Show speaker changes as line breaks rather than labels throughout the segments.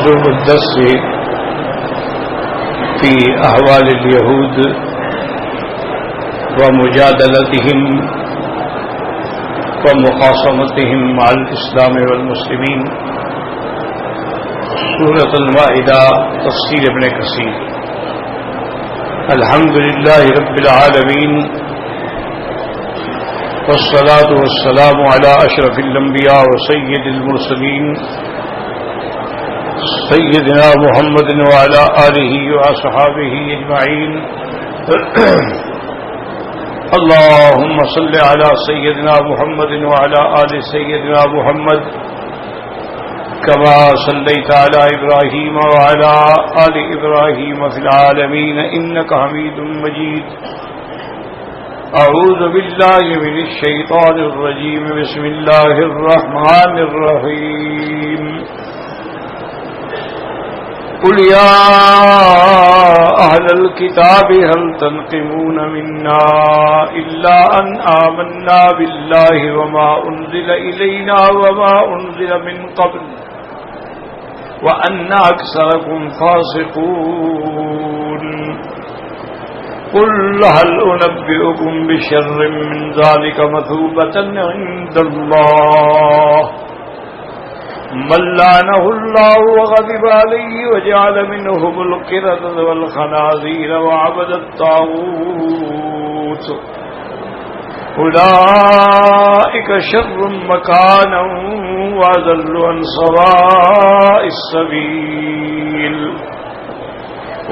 الموضوع الدرس في أحوال اليهود ومجادلتهم ومخاصمتهم مع الإسلام والمسلمين سورة المائدة تفسير ابن كثير. الحمد لله رب العالمين والصلاة والسلام على أشرف الأنبياء وسيد المرسلين سيدنا محمد وعلى آله وأصحابه أجمعين. اللهم صل على سيدنا محمد وعلى آل سيدنا محمد كما صليت على إبراهيم وعلى آل إبراهيم في العالمين إنك حميد مجيد. أعوذ بالله من الشيطان الرجيم. بسم الله الرحمن الرحيم. قل يا أهل الكتاب هل تنقمون منا إلا أن آمنا بالله وما أنزل إلينا وما أنزل من قبل وأن أكثركم فاسقون. قل هل أنبئكم بشر من ذلك مثوبة عند الله من لعنه الله وغضب عليه وجعل منهم القردة والخنازير وعبد الطاغوت أولئك شر مكانا وأضل عن سواء السبيل.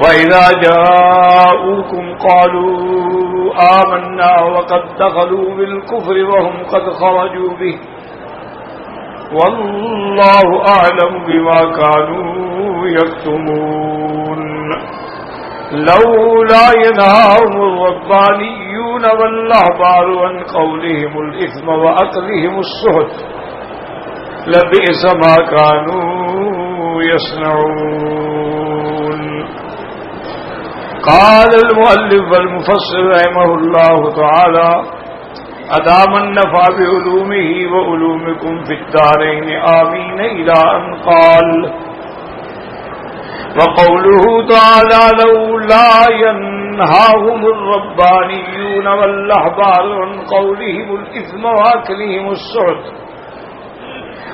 وإذا جاءوكم قالوا آمنا وقد دخلوا بالكفر وهم قد خرجوا به والله أعلم بما كانوا يكتمون. لولا ينهاهم الربانيون والأحبار عن قولهم الإثم وأكلهم السحت لبئس ما كانوا يصنعون. قال المؤلف والمفسر رحمه الله تعالى أدام النفع بعلومه وعلومكم في الدارين آمين إلى أن قال وقوله تعالى لولا ينهاهم الربانيون والأحبار عن قولهم الإثم وأكلهم السحت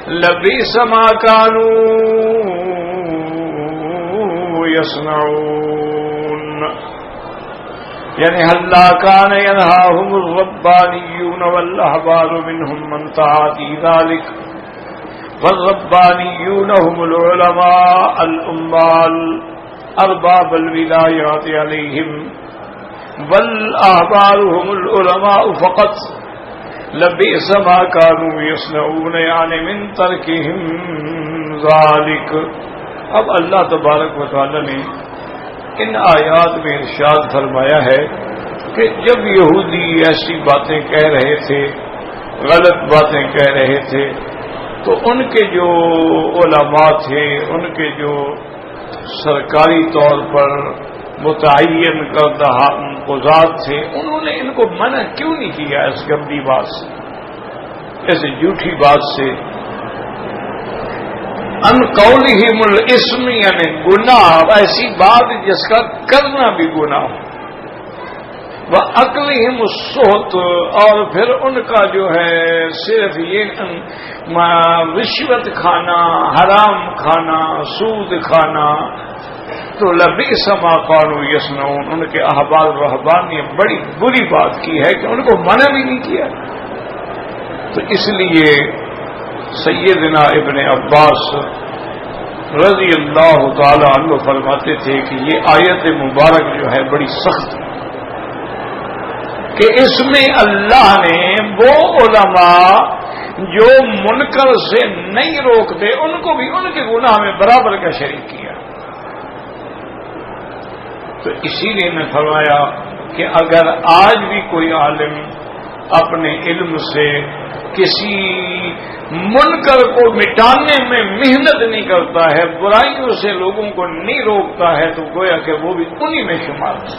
لبئس ما كانوا يصنعون. یعنی اللہ کان ینہاہم الربانیون والاحبار منہم من تعاتی ذالک والربانیون هم العلماء الامال ارباب الولایات علیہم والاحبار هم العلماء فقط لبئس ما كانوا يصنعون یعنی من ترکہم ذالک. اب اللہ تبارک و تعالی نے ان آیات میں ارشاد فرمایا ہے کہ جب یہودی ایسی باتیں کہہ رہے تھے، غلط باتیں کہہ رہے تھے، تو ان کے جو علماء تھے، ان کے جو سرکاری طور پر متعین کردہ قضات تھے، انہوں نے ان کو منع کیوں نہیں کیا اس گندی بات سے، ایسے جھوٹی بات سے؟ ان قولہم الاسم یعنی گناہ، ایسی بات جس کا کرنا بھی گناہ ہو، وَأَكْلِهِمُ السُّحْتُ اور پھر ان کا جو ہے صرف یہ رشوت کھانا، حرام کھانا، سود کھانا، تو لبئس ما كانوا يصنعون. ان کے احبار و رہبان نے بڑی بری بات کی ہے کہ ان کو منع بھی نہیں کیا. تو اس لیے سیدنا ابن عباس رضی اللہ تعالی عنہ فرماتے تھے کہ یہ آیت مبارک جو ہے بڑی سخت ہے کہ اس میں اللہ نے وہ علماء جو منکر سے نہیں روکتے ان کو بھی ان کے گناہ میں برابر کا شریک کیا. تو اسی لیے میں فرمایا کہ اگر آج بھی کوئی عالم اپنے علم سے کسی منکر کو مٹانے میں محنت نہیں کرتا ہے، برائیوں سے لوگوں کو نہیں روکتا ہے، تو گویا کہ وہ بھی انہی میں شمار ہے.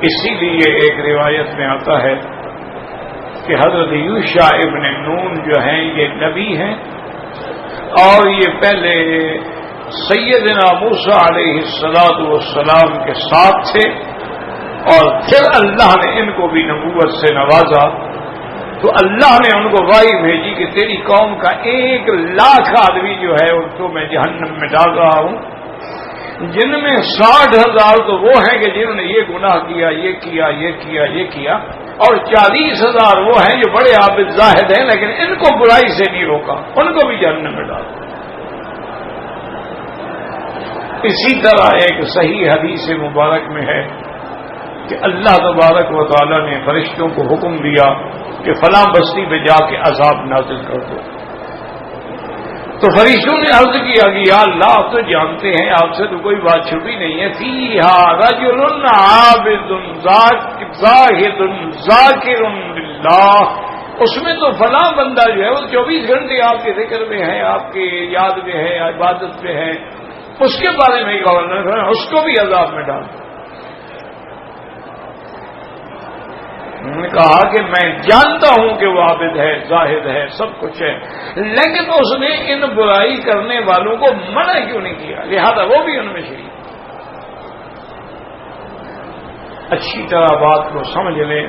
اسی لیے ایک روایت میں آتا ہے کہ حضرت یوشع ابن نون جو ہیں یہ نبی ہیں اور یہ پہلے سیدنا موسیٰ علیہ السلام کے ساتھ تھے، اور پھر اللہ نے ان کو بھی نبوت سے نوازا، تو اللہ نے ان کو وحی بھیجی کہ تیری قوم کا 1,00,000 آدمی جو ہے ان کو میں جہنم میں ڈال رہا ہوں، جن میں 60,000 تو وہ ہیں کہ جنہوں نے یہ گناہ کیا، یہ کیا، یہ کیا، یہ کیا، اور 40,000 وہ ہیں جو بڑے عابد زاہد ہیں لیکن ان کو برائی سے نہیں روکا، ان کو بھی جہنم میں ڈالا۔ اسی طرح ایک صحیح حدیث مبارک میں ہے کہ اللہ تبارک و تعالی نے فرشتوں کو حکم دیا کہ فلاں بستی پہ جا کے عذاب نازل کر دو، تو فرشتوں نے عرض کیا کہ یا اللہ آپ تو جانتے ہیں، آپ سے تو کوئی بات چھپی نہیں ہے، فیہا رجل عابد زاہد ذاکر للہ، اس میں تو فلاں بندہ جو ہے وہ 24 گھنٹے آپ کے ذکر میں ہے، آپ کے یاد میں ہے، عبادت میں ہے، اس کے بارے میں گورنر اس کو بھی عذاب میں ڈال۔ انہوں نے کہا کہ میں جانتا ہوں کہ وہ عابد ہے، زاہد ہے، سب کچھ ہے، لیکن اس نے ان برائی کرنے والوں کو منع کیوں نہیں کیا، لہذا وہ بھی ان میں شریک۔ اچھی طرح بات کو سمجھ لیں،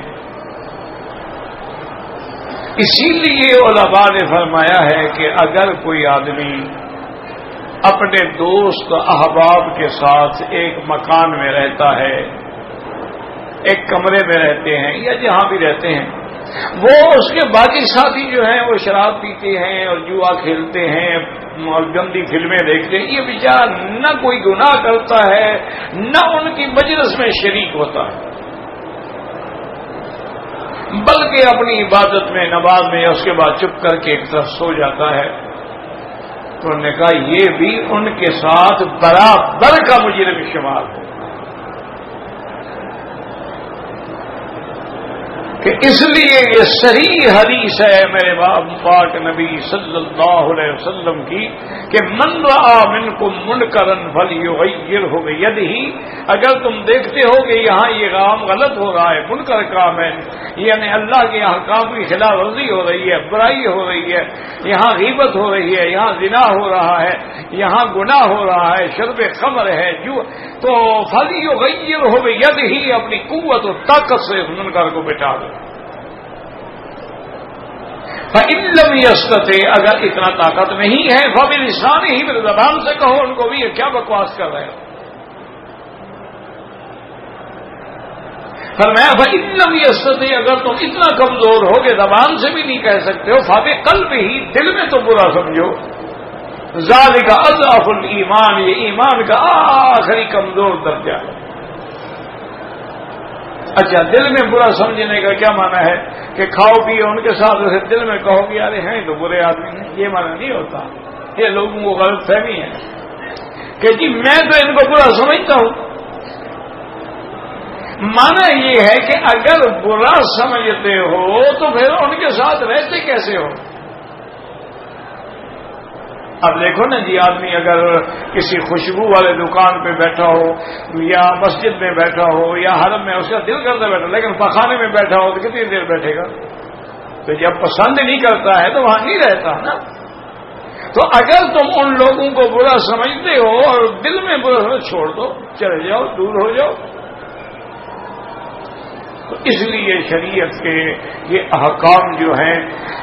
اسی لیے علماء نے فرمایا ہے کہ اگر کوئی آدمی اپنے دوست احباب کے ساتھ ایک مکان میں رہتا ہے، ایک کمرے میں رہتے ہیں یا جہاں بھی رہتے ہیں، وہ اس کے باقی ساتھی جو ہیں وہ شراب پیتے ہیں اور جوا کھیلتے ہیں اور گندی فلمیں دیکھتے ہیں، یہ بیچارہ نہ کوئی گناہ کرتا ہے نہ ان کی مجلس میں شریک ہوتا ہے، بلکہ اپنی عبادت میں، نماز میں، یا اس کے بعد چپ کر کے ایک طرف سو جاتا ہے، تو انہوں نے کہا یہ بھی ان کے ساتھ برابر کا مجرم شمار ہو، کہ اس لیے یہ صحیح حدیث ہے میرے پاک نبی صلی اللہ علیہ وسلم کی کہ من رأى منکم منکرا فلیغیرہ بیدہ، اگر تم دیکھتے ہو کہ یہاں یہ کام غلط ہو رہا ہے، منکر کام ہے، یعنی اللہ کے احکام کی خلاف ورزی ہو رہی ہے، برائی ہو رہی ہے، یہاں غیبت ہو رہی ہے، یہاں زنا ہو رہا ہے، یہاں گناہ ہو رہا ہے، شرب خمر ہے، جو تو فلیغیرہ بیدہ، اپنی قوت و طاقت سے اس منکر کو مٹا دو۔ فَإِن لَّمْ يَسْتَطِعْ، اگر اتنا طاقت نہیں ہے، فَبِلِسَانِهِ، میرے زبان سے کہو ان کو بھی یہ کیا بکواس کر رہے ہو۔ فرمایا فَإِن لَّمْ يَسْتَطِعْ، اگر تم اتنا کمزور ہو کہ زبان سے بھی نہیں کہہ سکتے ہو، فَبِقَلْبِهِ، دل میں تو برا سمجھو، ذَلِكَ أَضْعَفُ الْإِيمَانِ، یہ ایمان کا آخری کمزور درجہ ہے۔ اچھا، دل میں برا سمجھنے کا کیا معنی ہے کہ کھاؤ پیو ان کے ساتھ، اسے دل میں کہو کہ یار ہیں تو برے آدمی ہیں، یہ معنی نہیں ہوتا، یہ لوگوں کو غلط فہمی ہے کہ جی میں تو ان کو برا سمجھتا ہوں۔ معنی یہ ہے کہ اگر برا سمجھتے ہو تو پھر ان کے ساتھ رہتے کیسے ہو؟ اب دیکھو نا جی، آدمی اگر کسی خوشبو والے دکان پہ بیٹھا ہو یا مسجد میں بیٹھا ہو یا حرم میں، اس کا دل کرتا بیٹھا، لیکن پخانے میں بیٹھا ہو تو کتنی دیر بیٹھے گا؟ تو جب پسند نہیں کرتا ہے تو وہاں نہیں رہتا نا۔ تو اگر تم ان لوگوں کو برا سمجھتے ہو اور دل میں برا سمجھ، چھوڑ دو، چلے جاؤ، دور ہو جاؤ۔ تو اس لیے شریعت کے یہ احکام جو ہیں،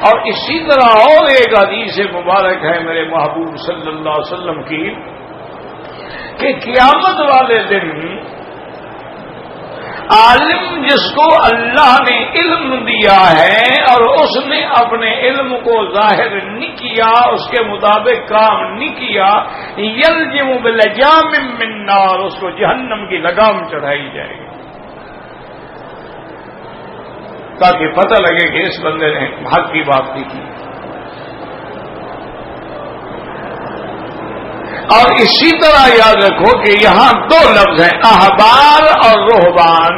اور اسی طرح اور ایک حدیث مبارک ہے میرے محبوب صلی اللہ علیہ وسلم کی کہ قیامت والے دن عالم جس کو اللہ نے علم دیا ہے اور اس نے اپنے علم کو ظاہر نہیں کیا، اس کے مطابق کام نہیں کیا، یلجم بلجام من نار، اس کو جہنم کی لگام چڑھائی جائے گی، تاکہ پتہ لگے کہ اس بندے نے حق کی بات نہیں کی۔ اور اسی طرح یاد رکھو کہ یہاں دو لفظ ہیں، احبار اور رہبان،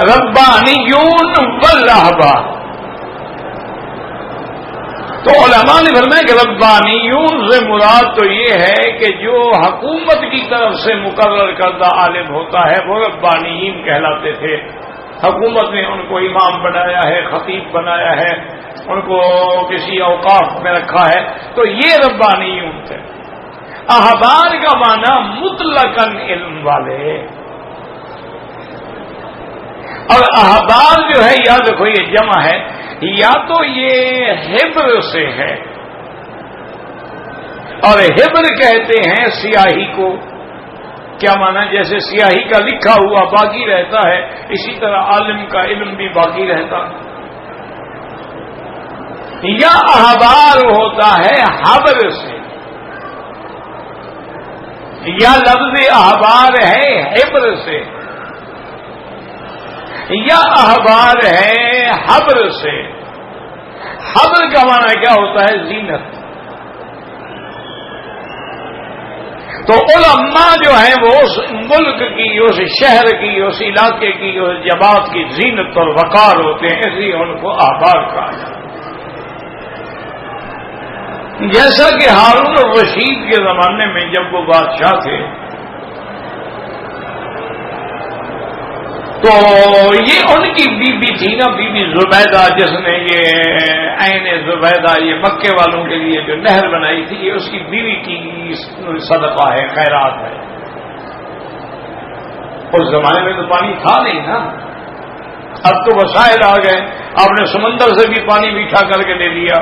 ربانیون والاحبار۔ تو علماء نے فرمایا کہ ربانیون سے مراد تو یہ ہے کہ جو حکومت کی طرف سے مقرر کردہ عالم ہوتا ہے وہ ربانیین کہلاتے تھے، حکومت نے ان کو امام بنایا ہے، خطیب بنایا ہے، ان کو کسی اوقاف میں رکھا ہے، تو یہ ربانیون تھے۔ احبار کا معنی مطلقاً علم والے، اور احبار جو ہے یاد رکھو یہ جمع ہے، یا تو یہ حبر سے ہے، اور حبر کہتے ہیں سیاہی کو۔ کیا مانا؟ جیسے سیاہی کا لکھا ہوا باقی رہتا ہے، اسی طرح عالم کا علم بھی باقی رہتا ہے۔ یا احبار ہوتا ہے حبر سے، یا لفظ احبار ہے حبر سے، یا احبار ہے حبر سے۔ حبر کا معنی کیا ہوتا ہے؟ زینت۔ تو علماء جو ہیں وہ اس ملک کی، اس شہر کی، اس علاقے کی، اس جماعت کی زینت اور وقار ہوتے ہیں، اس لیے ان کو احبار کہا جاتا ہے۔ جیسا کہ ہارون الرشید کے زمانے میں جب وہ بادشاہ تھے تو یہ ان کی بیوی تھی نا، بی بی زبیدہ، جس نے یہ عین زبیدہ یہ مکے والوں کے لیے جو نہر بنائی تھی، یہ اس کی بیوی کی صدقہ ہے، خیرات ہے۔ اس زمانے میں تو پانی تھا نہیں نا، اب تو وسائل آ گئے، آپ نے سمندر سے بھی پانی میٹھا کر کے لے لیا،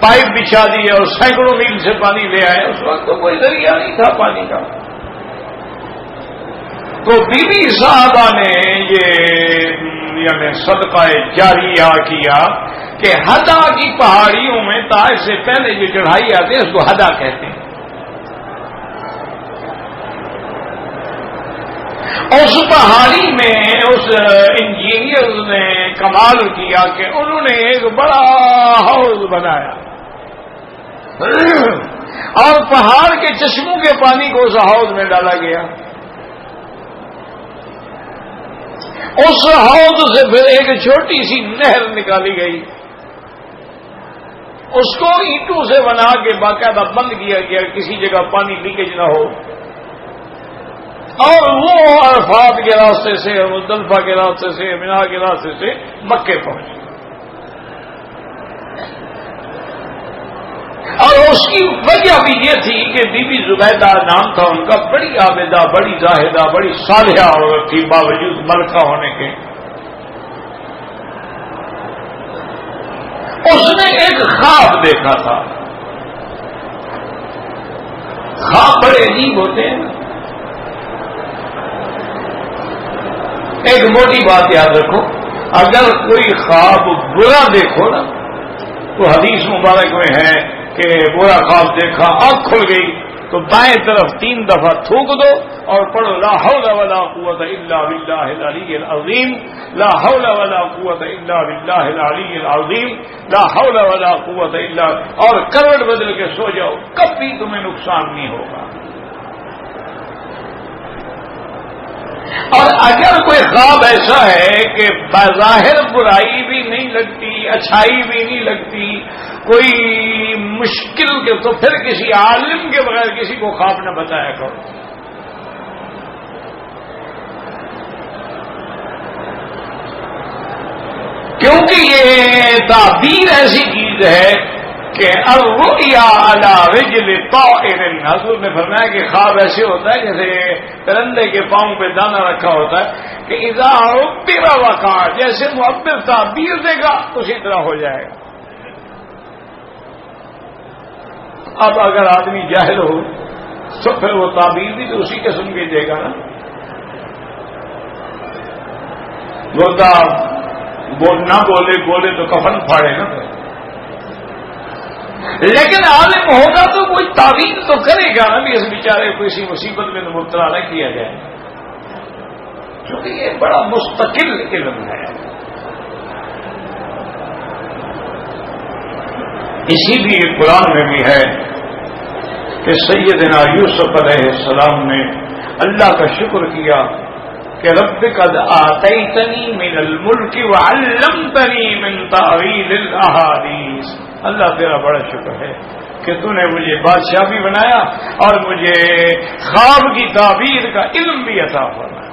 پائپ بچھا دی اور سینکڑوں میل سے پانی لے آئے۔ اس وقت تو کوئی ذریعہ نہیں تھا پانی کا۔ تو بی بی صاحبہ نے یہ یعنی صدقہ جاریہ کیا کہ ہدا کی پہاڑیوں میں تاج سے پہلے جو چڑھائی آتی ہے اس کو ہدا کہتے ہیں۔ اس پہاڑی میں اس انجینئر نے کمال کیا کہ انہوں نے ایک بڑا حوض بنایا اور پہاڑ کے چشموں کے پانی کو اس حوض میں ڈالا گیا۔ اس حوض سے پھر ایک چھوٹی سی نہر نکالی گئی، اس کو اینٹوں سے بنا کے باقاعدہ بند کیا گیا، کسی جگہ پانی لیکیج نہ ہو، اور وہ عرفات کے راستے سے، مزدلفہ کے راستے سے، مینا کے راستے سے مکے پہنچے۔ اور اس کی وجہ بھی یہ تھی کہ بی بی زبیدہ نام تھا ان کا، بڑی عابدہ، بڑی زاہدہ، بڑی صالحہ عورت تھی باوجود ملکہ ہونے کے۔ اس نے ایک خواب دیکھا تھا۔ خواب بڑے عجیب ہوتے ہیں۔ ایک موٹی بات یاد رکھو، اگر کوئی خواب برا دیکھو نا تو حدیث مبارک میں ہے کہ برا خواب دیکھا، آنکھ کھل گئی تو بائیں طرف 3 دفعہ تھوک دو اور پڑھو لا حول ولا قوت الا باللہ العلی العظیم، لا حول ولا قوت الا باللہ العلی العظیم، لا حول ولا قوت الا، اور کروٹ بدل کے سو جاؤ، کبھی تمہیں نقصان نہیں ہوگا۔ اور اگر کوئی خواب ایسا ہے کہ بظاہر برائی بھی نہیں لگتی، اچھائی بھی نہیں لگتی، کوئی مشکل کے، تو پھر کسی عالم کے بغیر کسی کو خواب نہ بتایا کرو۔ کیونکہ یہ تعبیر ایسی چیز ہے کہ الرؤیا علی رجل طائر، حضور نے فرمایا کہ خواب ایسے ہوتا ہے جیسے پرندے کے پاؤں پہ دانا رکھا ہوتا ہے کہ اذا عبر وقع، جیسے معبر تعبیر دے گا اسی طرح ہو جائے گا۔ اب اگر آدمی جاہل ہو تو پھر وہ تعبیر بھی تو اسی قسم کی دے گا نا، بولتا نہ بولے تو کفن پھاڑے نا پھر۔ لیکن عالم ہوگا تو کوئی تعبیر تو کرے گا نا، بھی اس بیچارے کو کسی مصیبت میں مبتلا نہ کیا جائے، کیونکہ یہ بڑا مستقل علم ہے۔ اسی لیے قرآن میں بھی ہے کہ سیدنا یوسف علیہ السلام نے اللہ کا شکر کیا کہ رب قد آتیتنی من الملک وعلمتنی من تعویل الاحادیث، اللہ تیرا بڑا شکر ہے کہ تو نے مجھے بادشاہ بھی بنایا اور مجھے خواب کی تعبیر کا علم بھی عطا فرمایا۔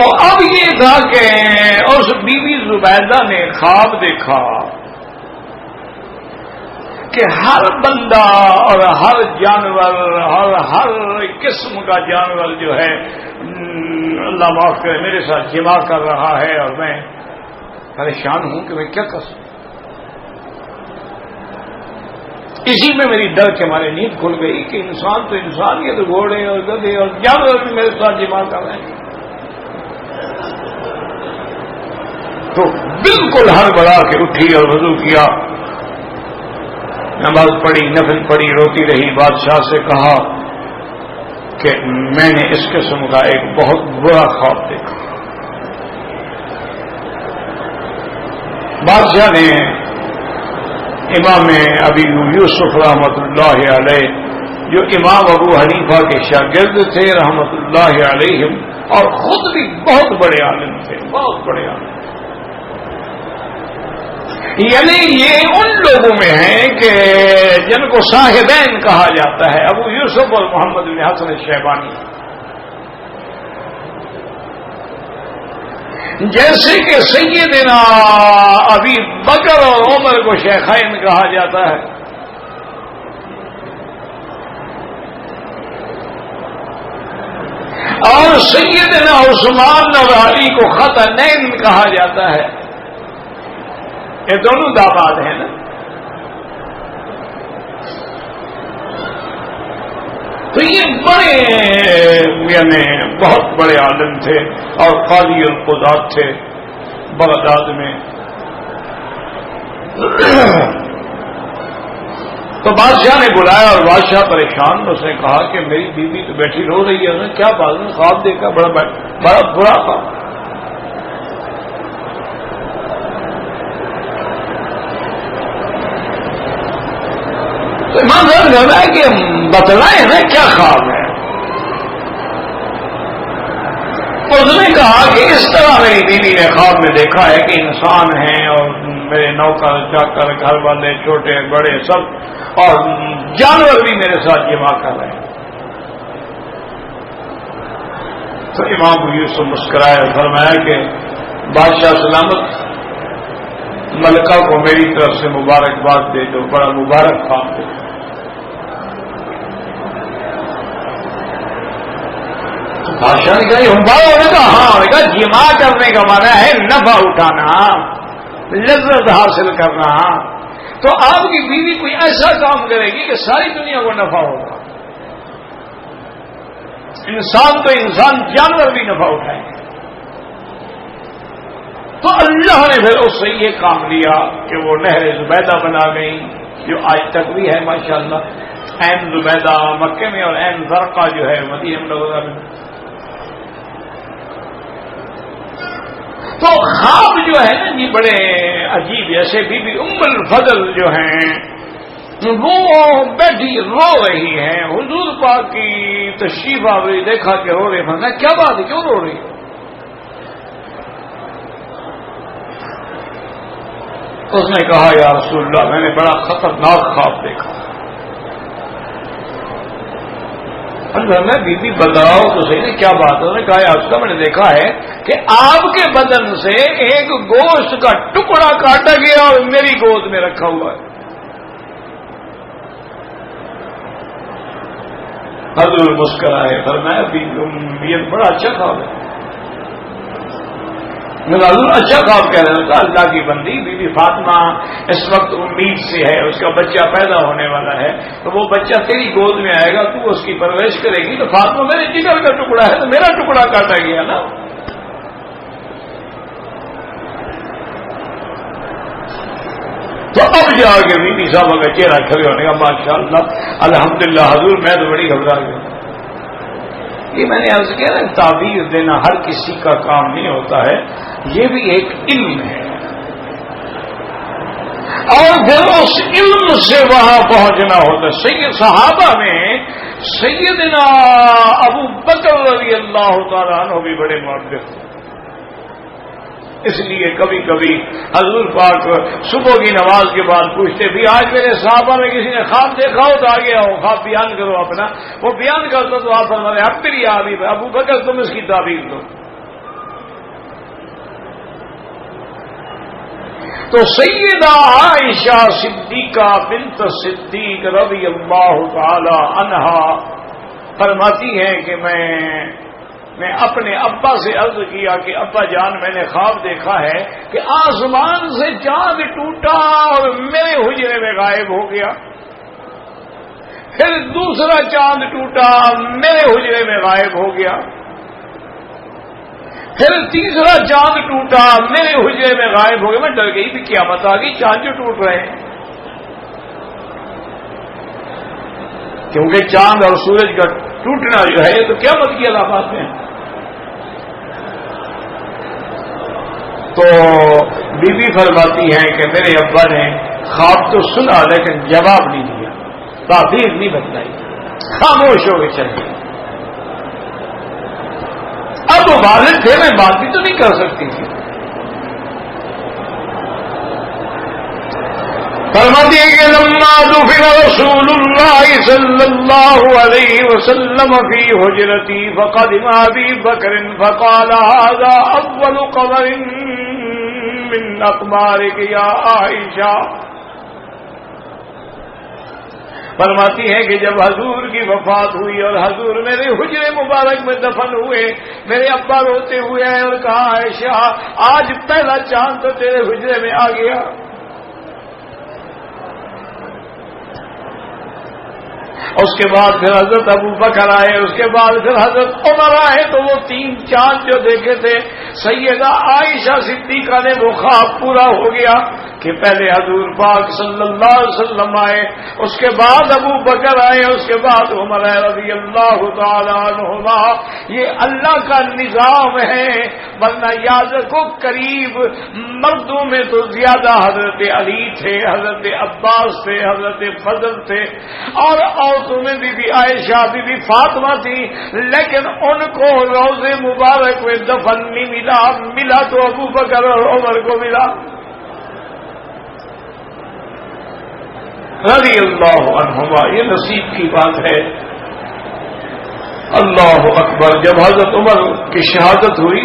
تو اب یہ تھا کہ اس بیوی زبیدہ نے خواب دیکھا کہ ہر بندہ اور ہر جانور اور ہر قسم کا جانور جو ہے اللہ معاف کرے میرے ساتھ جمع کر رہا ہے اور میں پریشان ہوں کہ میں کیا کر سکوں. اسی میں میری ڈر کے مارے نیند کھل گئی کہ انسان تو انسان یہ تو گھوڑے اور گدھے اور جانور بھی میرے ساتھ جمع کر رہے ہیں. تو بالکل ہڑبڑا کے اٹھی اور وضو کیا, نماز پڑھی, نفل پڑھی, روتی رہی. بادشاہ سے کہا کہ میں نے اس قسم کا ایک بہت برا خواب دیکھا. بادشاہ نے امام ابی یوسف رحمۃ اللہ علیہ, جو امام ابو حنیفہ کے شاگرد تھے رحمۃ اللہ علیہم, اور خود بھی بہت بڑے عالم تھے, بہت بڑے عالم, یعنی یہ ان لوگوں میں ہیں کہ جن کو صاحبین کہا جاتا ہے, ابو یوسف اور محمد بن حسن الشیبانی. جیسے کہ سیدنا ابی بکر اور عمر کو شیخین کہا جاتا ہے, اور سیدنا عثمان اور علی کو خطنین کہا جاتا ہے. یہ دونوں داماد ہیں نا. تو یہ بڑے یعنی بہت بڑے عالم تھے اور قاضی القضات تھے بغداد میں. تو بادشاہ نے بلایا اور بادشاہ پریشان, اس نے کہا کہ میری بیوی تو بیٹھی رو رہی ہے. انہوں نے کیا بات ہے, خواب دیکھا بڑا برا خواب. تو امام صاحب کہنا ہے کہ بتلائیں نا کیا خواب ہے. اس نے کہا کہ اس طرح میری بیوی نے خواب میں دیکھا ہے کہ انسان ہیں اور میرے نوکر چاکر گھر والے چھوٹے بڑے سب, اور جانور بھی میرے ساتھ جمع کر رہے ہیں. تو امام یوسف مسکرائے اور فرمایا کہ بادشاہ سلامت, ملکہ کو میری طرف سے مبارکباد دے دو, بڑا مبارک خواب دے. بادشاہ نے کہا ہونے کا, ہاں نے کہا جمع کرنے کا معنی ہے نفع اٹھانا, لذت حاصل کرنا. تو آپ کی بیوی کوئی ایسا کام کرے گی کہ ساری دنیا کو نفع ہوگا. انسان تو انسان, جانور بھی نفع اٹھائیں گے. تو اللہ نے پھر اس سے یہ کام لیا کہ وہ نہر زبیدہ بنا گئی, جو آج تک بھی ہے ماشاءاللہ. عین زبیدہ مکے میں اور عین زرقہ جو ہے مدینہ منورہ میں. تو خواب جو ہے نا جی بڑے عجیب. جیسے بی بی ام الفضل جو ہیں وہ بیٹھی رو رہی ہیں, حضور پاک کی تشریف آوری دیکھا کہ رو رہے ہیں. کیا بات ہے, کیوں رو رہی ہے؟ اس نے کہا یا رسول اللہ میں نے بڑا خطرناک خواب دیکھا. میں بی بی بتاؤ تو صحیح نے کیا بات ہے. انہوں نے کہا آپ کا میں نے دیکھا ہے کہ آپ کے بدن سے ایک گوشت کا ٹکڑا کاٹا گیا اور میری گود میں رکھا ہوا ہے. حضور مسکرائے فرمایا یہ بڑا اچھا خواب ہے. حضور اچھا خواب کہہ رہے تھا, اللہ کی بندی بی بی فاطمہ اس وقت امید سے ہے, اس کا بچہ پیدا ہونے والا ہے, تو وہ بچہ تیری گود میں آئے گا, تو اس کی پرورش کرے گی. تو فاطمہ میرے جگر کا ٹکڑا ہے, تو میرا ٹکڑا کاٹا گیا نا. تو اب جا کے بی بی صاحبہ کا چہرہ کھڑے ہونے کا ماشاء اللہ الحمدللہ حضور میں تو بڑی گھبرا گیا. یہ میں نے عرض کیا نا, تعبیر دینا ہر کسی کا کام نہیں ہوتا ہے, یہ بھی ایک علم ہے. اور پھر اس علم سے وہاں پہنچنا ہوتا ہے. صحابہ میں سیدنا ابو بکر رضی اللہ تعالیٰ عنہ بھی بڑے محدث تھے. اس لیے کبھی کبھی حضور پاک صبح کی نماز کے بعد پوچھتے بھی آج میرے صحابہ میں کسی نے خواب دیکھا ہو تو آگے آؤ, خواب بیان کرو اپنا. وہ بیان کرتا تو آپ فرماتے اب میری ابو بکر تم اس کی تعبیر دو. تو سیدہ عائشہ صدیقہ بنت صدیق رضی اللہ تعالی عنہا فرماتی ہیں کہ میں اپنے ابا سے عرض کیا کہ ابا جان میں نے خواب دیکھا ہے کہ آسمان سے چاند ٹوٹا اور میرے حجرے میں غائب ہو گیا، پھر دوسرا چاند ٹوٹا میرے حجرے میں غائب ہو گیا، پھر تیسرا چاند ٹوٹا میرے حجرے میں غائب ہو گیا۔ میں ڈر گئی بھی قیامت آ گئی، چاند جو ٹوٹ رہے ہیں، کیونکہ چاند اور سورج کا ٹوٹنا جو ہے یہ تو قیامت کی علامات ہیں۔ تو بی بی فرماتی ہیں کہ میرے ابا نے خواب تو سنا لیکن جواب نہیں دیا، تعبیر نہیں بتلائی، خاموش ہو گئے چلے۔ اب وہ والد تھے، میں بات بھی تو نہیں کر سکتی تھی۔ فرماتی ہے کہ لما دفن رسول اللہ صلی اللہ علیہ وسلم فی حجرتی فقدم ابی بکر فقال هذا اول قبر من اقبارک یا عائشہ۔ فرماتی ہے کہ جب حضور کی وفات ہوئی اور حضور میرے حجرے مبارک میں دفن ہوئے، میرے ابا روتے ہوئے آئے اور کہا عائشہ آج پہلا چاند تو تیرے حجرے میں آ گیا۔ اس کے بعد پھر حضرت ابو بکر آئے، اس کے بعد پھر حضرت عمر آئے، تو وہ تین چاند جو دیکھے تھے سیدہ عائشہ صدیقہ نے وہ خواب پورا ہو گیا کہ پہلے حضور پاک صلی اللہ علیہ وسلم آئے، اس کے بعد ابو بکر آئے، اس کے بعد عمر رضی اللہ تعالی عنہما۔ یہ اللہ کا نظام ہے، ورنہ یاد رکھو قریب مردوں میں تو زیادہ حضرت علی تھے، حضرت عباس تھے، حضرت فضل تھے، اور عورتوں میں بی بی عائشہ بی بی فاطمہ تھی، لیکن ان کو روض مبارک میں دفن نہیں ملا تو ابو بکر اور عمر کو ملا رضی اللہ عنہما۔ یہ نصیب کی بات ہے۔ اللہ اکبر۔ جب حضرت عمر کی شہادت ہوئی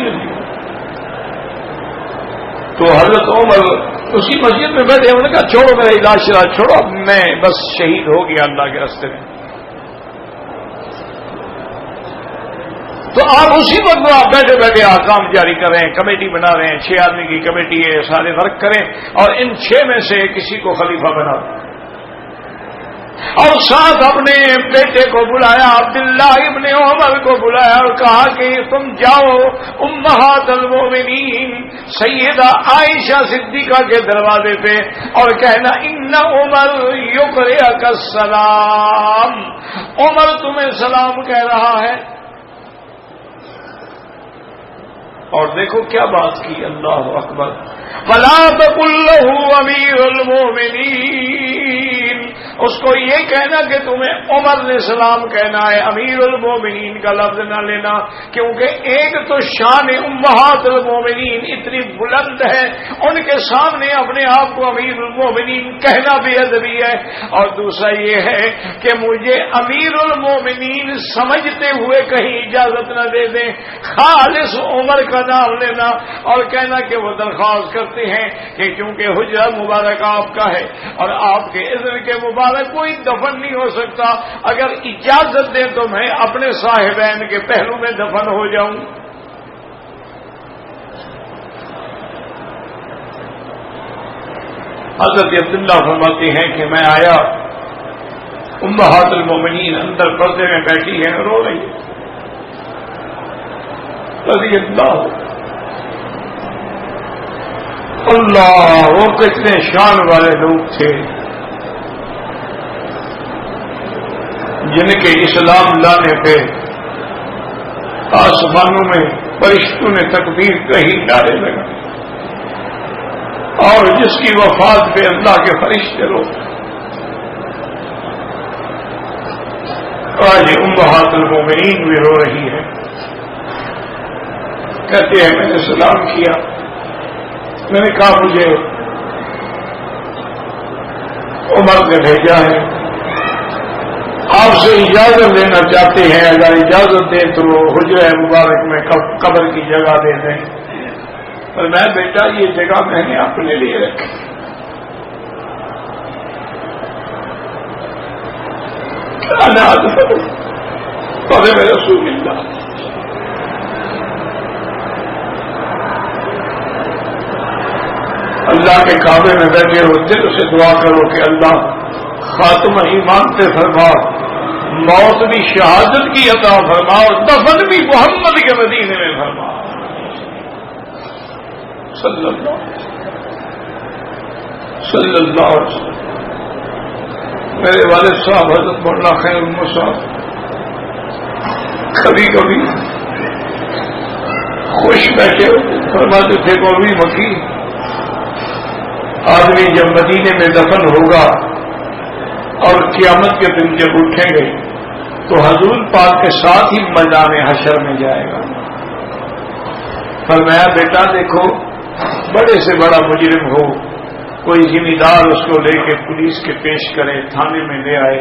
تو حضرت عمر اسی مسجد میں بیٹھے، انہوں نے کہا چھوڑو میرا علاج شراج چھوڑو، اب میں بس شہید ہو گیا اللہ کے راستے میں۔ تو آپ اسی وقت آپ بیٹھے بیٹھے کام جاری کر رہے ہیں، کمیٹی بنا رہے ہیں، 6 آدمی کی کمیٹی ہے، سارے ورک کریں اور ان 6 میں سے کسی کو خلیفہ بنا دیں، اور ساتھ اپنے بیٹے کو بلایا، عبداللہ ابن عمر کو بلایا اور کہا کہ تم جاؤ امہات المومنین سیدہ عائشہ صدیقہ کے دروازے پہ اور کہنا ان عمر یقرئک السلام، عمر تمہیں سلام کہہ رہا ہے۔ اور دیکھو کیا بات کی، اللہ اکبر۔ وَلَا تَقُل لَّهُ أَمِيرُ الْمُؤْمِنِينَ، اس کو یہ کہنا کہ تمہیں عمر نے سلام کہنا ہے، امیر المومنین کا لفظ نہ لینا، کیونکہ ایک تو شان امہات المومنین اتنی بلند ہے، ان کے سامنے اپنے آپ کو امیر المومنین کہنا بے ادبی ہے، اور دوسرا یہ ہے کہ مجھے امیر المومنین سمجھتے ہوئے کہیں اجازت نہ دے دیں، خالص عمر کا نام لینا اور کہنا کہ وہ درخواست کرتے ہیں کہ کیونکہ حجرہ مبارک آپ کا ہے اور آپ کے اذن کے مبارک کوئی دفن نہیں ہو سکتا، اگر اجازت دیں تو میں اپنے صاحبین کے پہلو میں دفن ہو جاؤں۔ حضرت عبداللہ فرماتے ہیں کہ میں آیا، امہات المومنین اندر پردے میں بیٹھی ہیں، رو رہی ہے رضی اللہ۔ اللہ وہ کتنے شان والے لوگ تھے جن کے اسلام لانے پہ آسمانوں میں فرشتوں نے تکبیر کہی نعرے لگا، اور جس کی وفات پہ اللہ کے فرشتے رو۔ آج امہات المومنین بھی رو رہی ہے، کہتے ہیں میں نے سلام کیا، میں نے کہا مجھے عمر نے بھیجا ہے، آپ سے اجازت لینا چاہتے ہیں، اگر اجازت دیں تو حجرہ مبارک میں قبر کی جگہ دے دیں۔ اور میں بیٹا یہ جگہ میں نے اپنے لیے رکھی. رسول اللہ اللہ کے کعبے میں بیٹھے ہو دل سے دعا کرو کہ اللہ خاتمہ ایمان پہ فرما، موت بھی شہادت کی عطا فرما اور دفن بھی محمد کے مدینے میں فرما صلی اللہ علیہ وسلم. میرے والد صاحب حضرت مولانا خیر محمد صاحب کبھی کبھی خوش بیٹھے فرماتے تھے مولوی مکی، آدمی جب مدینے میں دفن ہوگا اور قیامت کے دن جب اٹھیں گے تو حضور پاک کے ساتھ ہی میدان حشر میں جائے گا. فرمایا بیٹا دیکھو، بڑے سے بڑا مجرم ہو، کوئی ذمہ دار اس کو لے کے پولیس کے پیش کرے، تھانے میں لے آئے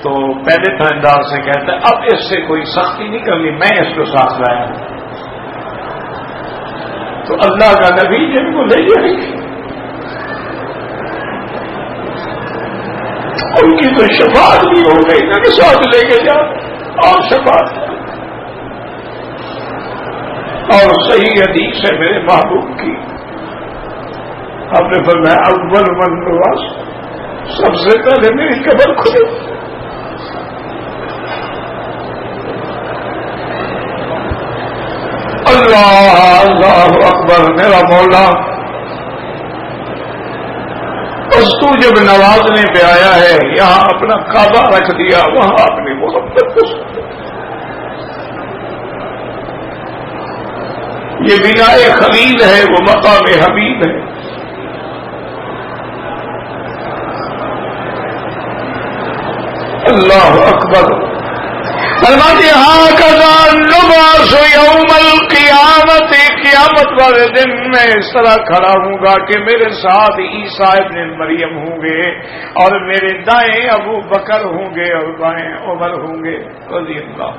تو پہلے تھاندار سے کہتا ہے اب اس سے کوئی سختی نہیں کرنی، میں اس کو ساتھ لایا ہوں. تو اللہ کا نبی جن کو لے جائے گی ان کی تو شفاعت بھی ہو گئی نا کہ ساتھ لے کے جاؤ اور شفاعت. اور صحیح حدیث ہے میرے محبوب کی، آپ نے فرمایا اول من نواز، سب سے پہلے میری قبر کھلے. اللہ اکبر. میرا مولا بس تو جب نوازنے پہ آیا ہے یہاں اپنا کعبہ رکھ دیا، وہاں اپنی محبت کو یہ بنائے خلیل ہے، وہ مقام حبیب ہے. اللہ اکبر. فرماتے ہاں کذا نبعث یوم القیامت، قیامت والے دن میں اس طرح کھڑا ہوں گا کہ میرے ساتھ عیسیٰ ابن مریم ہوں گے اور میرے دائیں ابو بکر ہوں گے اور بائیں عمر ہوں گے رضی اللہ.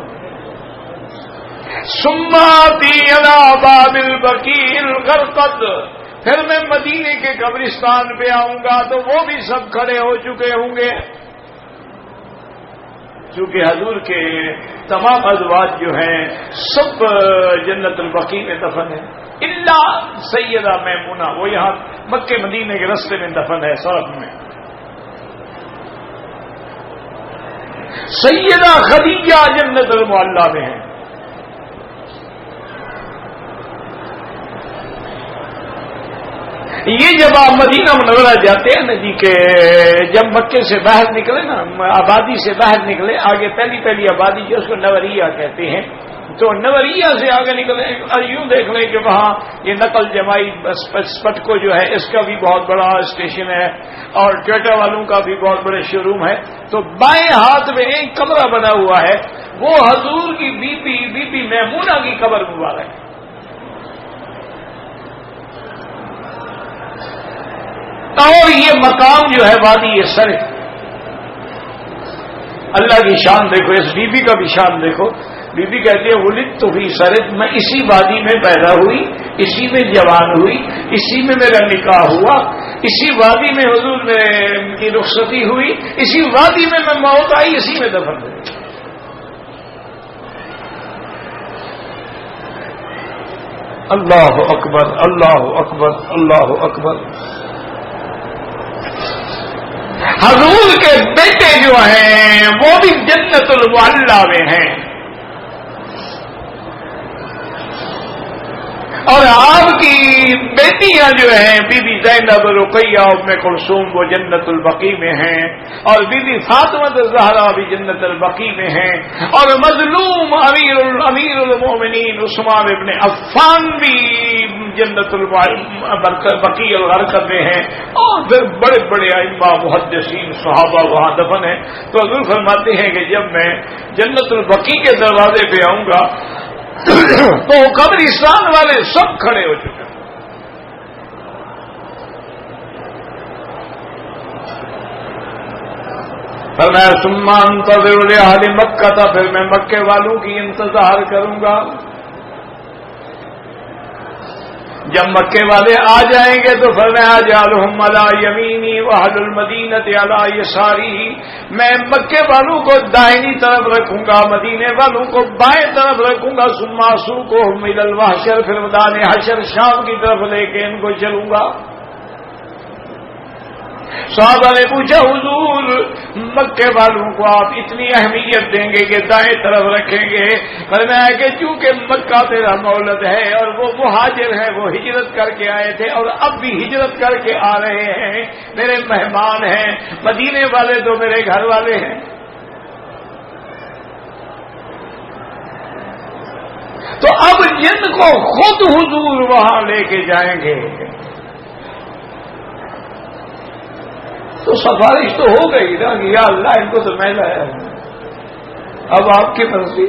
ثم آتی علی باب البقیع الغرقد، پھر میں مدینے کے قبرستان پہ آؤں گا تو وہ بھی سب کھڑے ہو چکے ہوں گے، چونکہ حضور کے تمام ازواج جو ہیں سب جنت البقیع میں دفن ہیں الا سیدہ میمونہ، وہ یہاں مکے مدینے کے رستے میں دفن ہے سرف میں. سیدہ خدیجہ جنت المعلی میں ہیں. یہ جب آپ مدینہ منورہ جاتے ہیں نا جی کہ جب مکے سے باہر نکلے نا، آبادی سے باہر نکلے، آگے پہلی آبادی جو اس کو نوریہ کہتے ہیں، تو نوریہ سے آگے نکلے اور یوں دیکھ لیں کہ وہاں یہ نقل جمائی پٹکو جو ہے اس کا بھی بہت بڑا اسٹیشن ہے اور ٹویٹا والوں کا بھی بہت بڑے شو روم ہے. تو بائیں ہاتھ میں ایک کمرہ بنا ہوا ہے، وہ حضور کی بی بی میمونہ کی قبر مبارک ہے. اور یہ مقام جو ہے وادی سرف، اللہ کی شان دیکھو، اس بی بی کا بھی شان دیکھو. بی بی کہتی ہے ولدت فی سرف، میں اسی وادی میں پیدا ہوئی، اسی میں جوان ہوئی، اسی میں میرا نکاح ہوا، اسی وادی میں حضور میں کی رخصتی ہوئی، اسی وادی میں موت آئی، اسی میں دفن ہوئی. اللہ اکبر اللہ اکبر اللہ اکبر. حضور کے بیٹے جو ہیں وہ بھی جنت المعلی میں ہیں اور آپ کی بیٹیاں جو ہیں بی بی زینب رقیہ ام کلثوم وہ جنت البقیع میں ہیں اور بی بی فاطمہ الزہرا بھی جنت البقیع میں ہیں اور مظلوم امیر المومنین عثمان ابن عفان بھی جنت البقیع الغرقد میں ہیں اور پھر بڑے بڑے ائمہ محدثین صحابہ وہاں دفن ہیں. تو حضور فرماتے ہیں کہ جب میں جنت البقیع کے دروازے پہ آؤں گا تو قبرستان والے سب کھڑے ہو چکے ہیں. فرمایا ثم انتظر لأہل مکہ، تھا پھر میں مکے والوں کی انتظار کروں گا. جب مکے والے آ جائیں گے تو فرمایا جعلہم علی یمینی واہل المدینۃ علی یساری، میں مکے والوں کو دائنی طرف رکھوں گا، مدینے والوں کو بائیں طرف رکھوں گا، ثم اسوقہم الی الوحشر، پھر میدان حشر شام کی طرف لے کے ان کو چلوں گا۔ صحابہ نے پوچھا حضور مکے والوں کو آپ اتنی اہمیت دیں گے کہ دائیں طرف رکھیں گے؟ فرمایا کہ چونکہ مکہ تیرا مولد ہے اور وہ مہاجر ہے، وہ ہجرت کر کے آئے تھے اور اب بھی ہجرت کر کے آ رہے ہیں، میرے مہمان ہیں، مدینے والے تو میرے گھر والے ہیں۔ تو اب جن کو خود حضور وہاں لے کے جائیں گے تو سفارش تو ہو گئی نا کہ یا اللہ ان کو تو میں لایا ہوں، اب آپ کی مرضی۔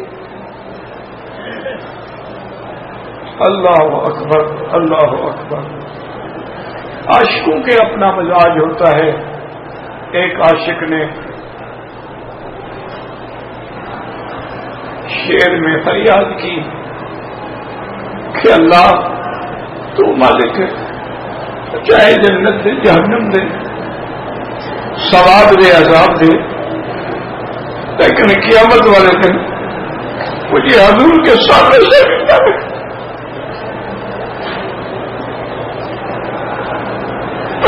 اللہ اکبر اللہ اکبر۔ عاشقوں کے اپنا مزاج ہوتا ہے۔ ایک عاشق نے شعر میں فریاد کی کہ اللہ تو مالک ہے، چاہے جنت دے جہنم دے، ثواب دے عذاب دے، لیکن قیامت والے دن مجھے حضور کے سامنے سے ملنا ہے۔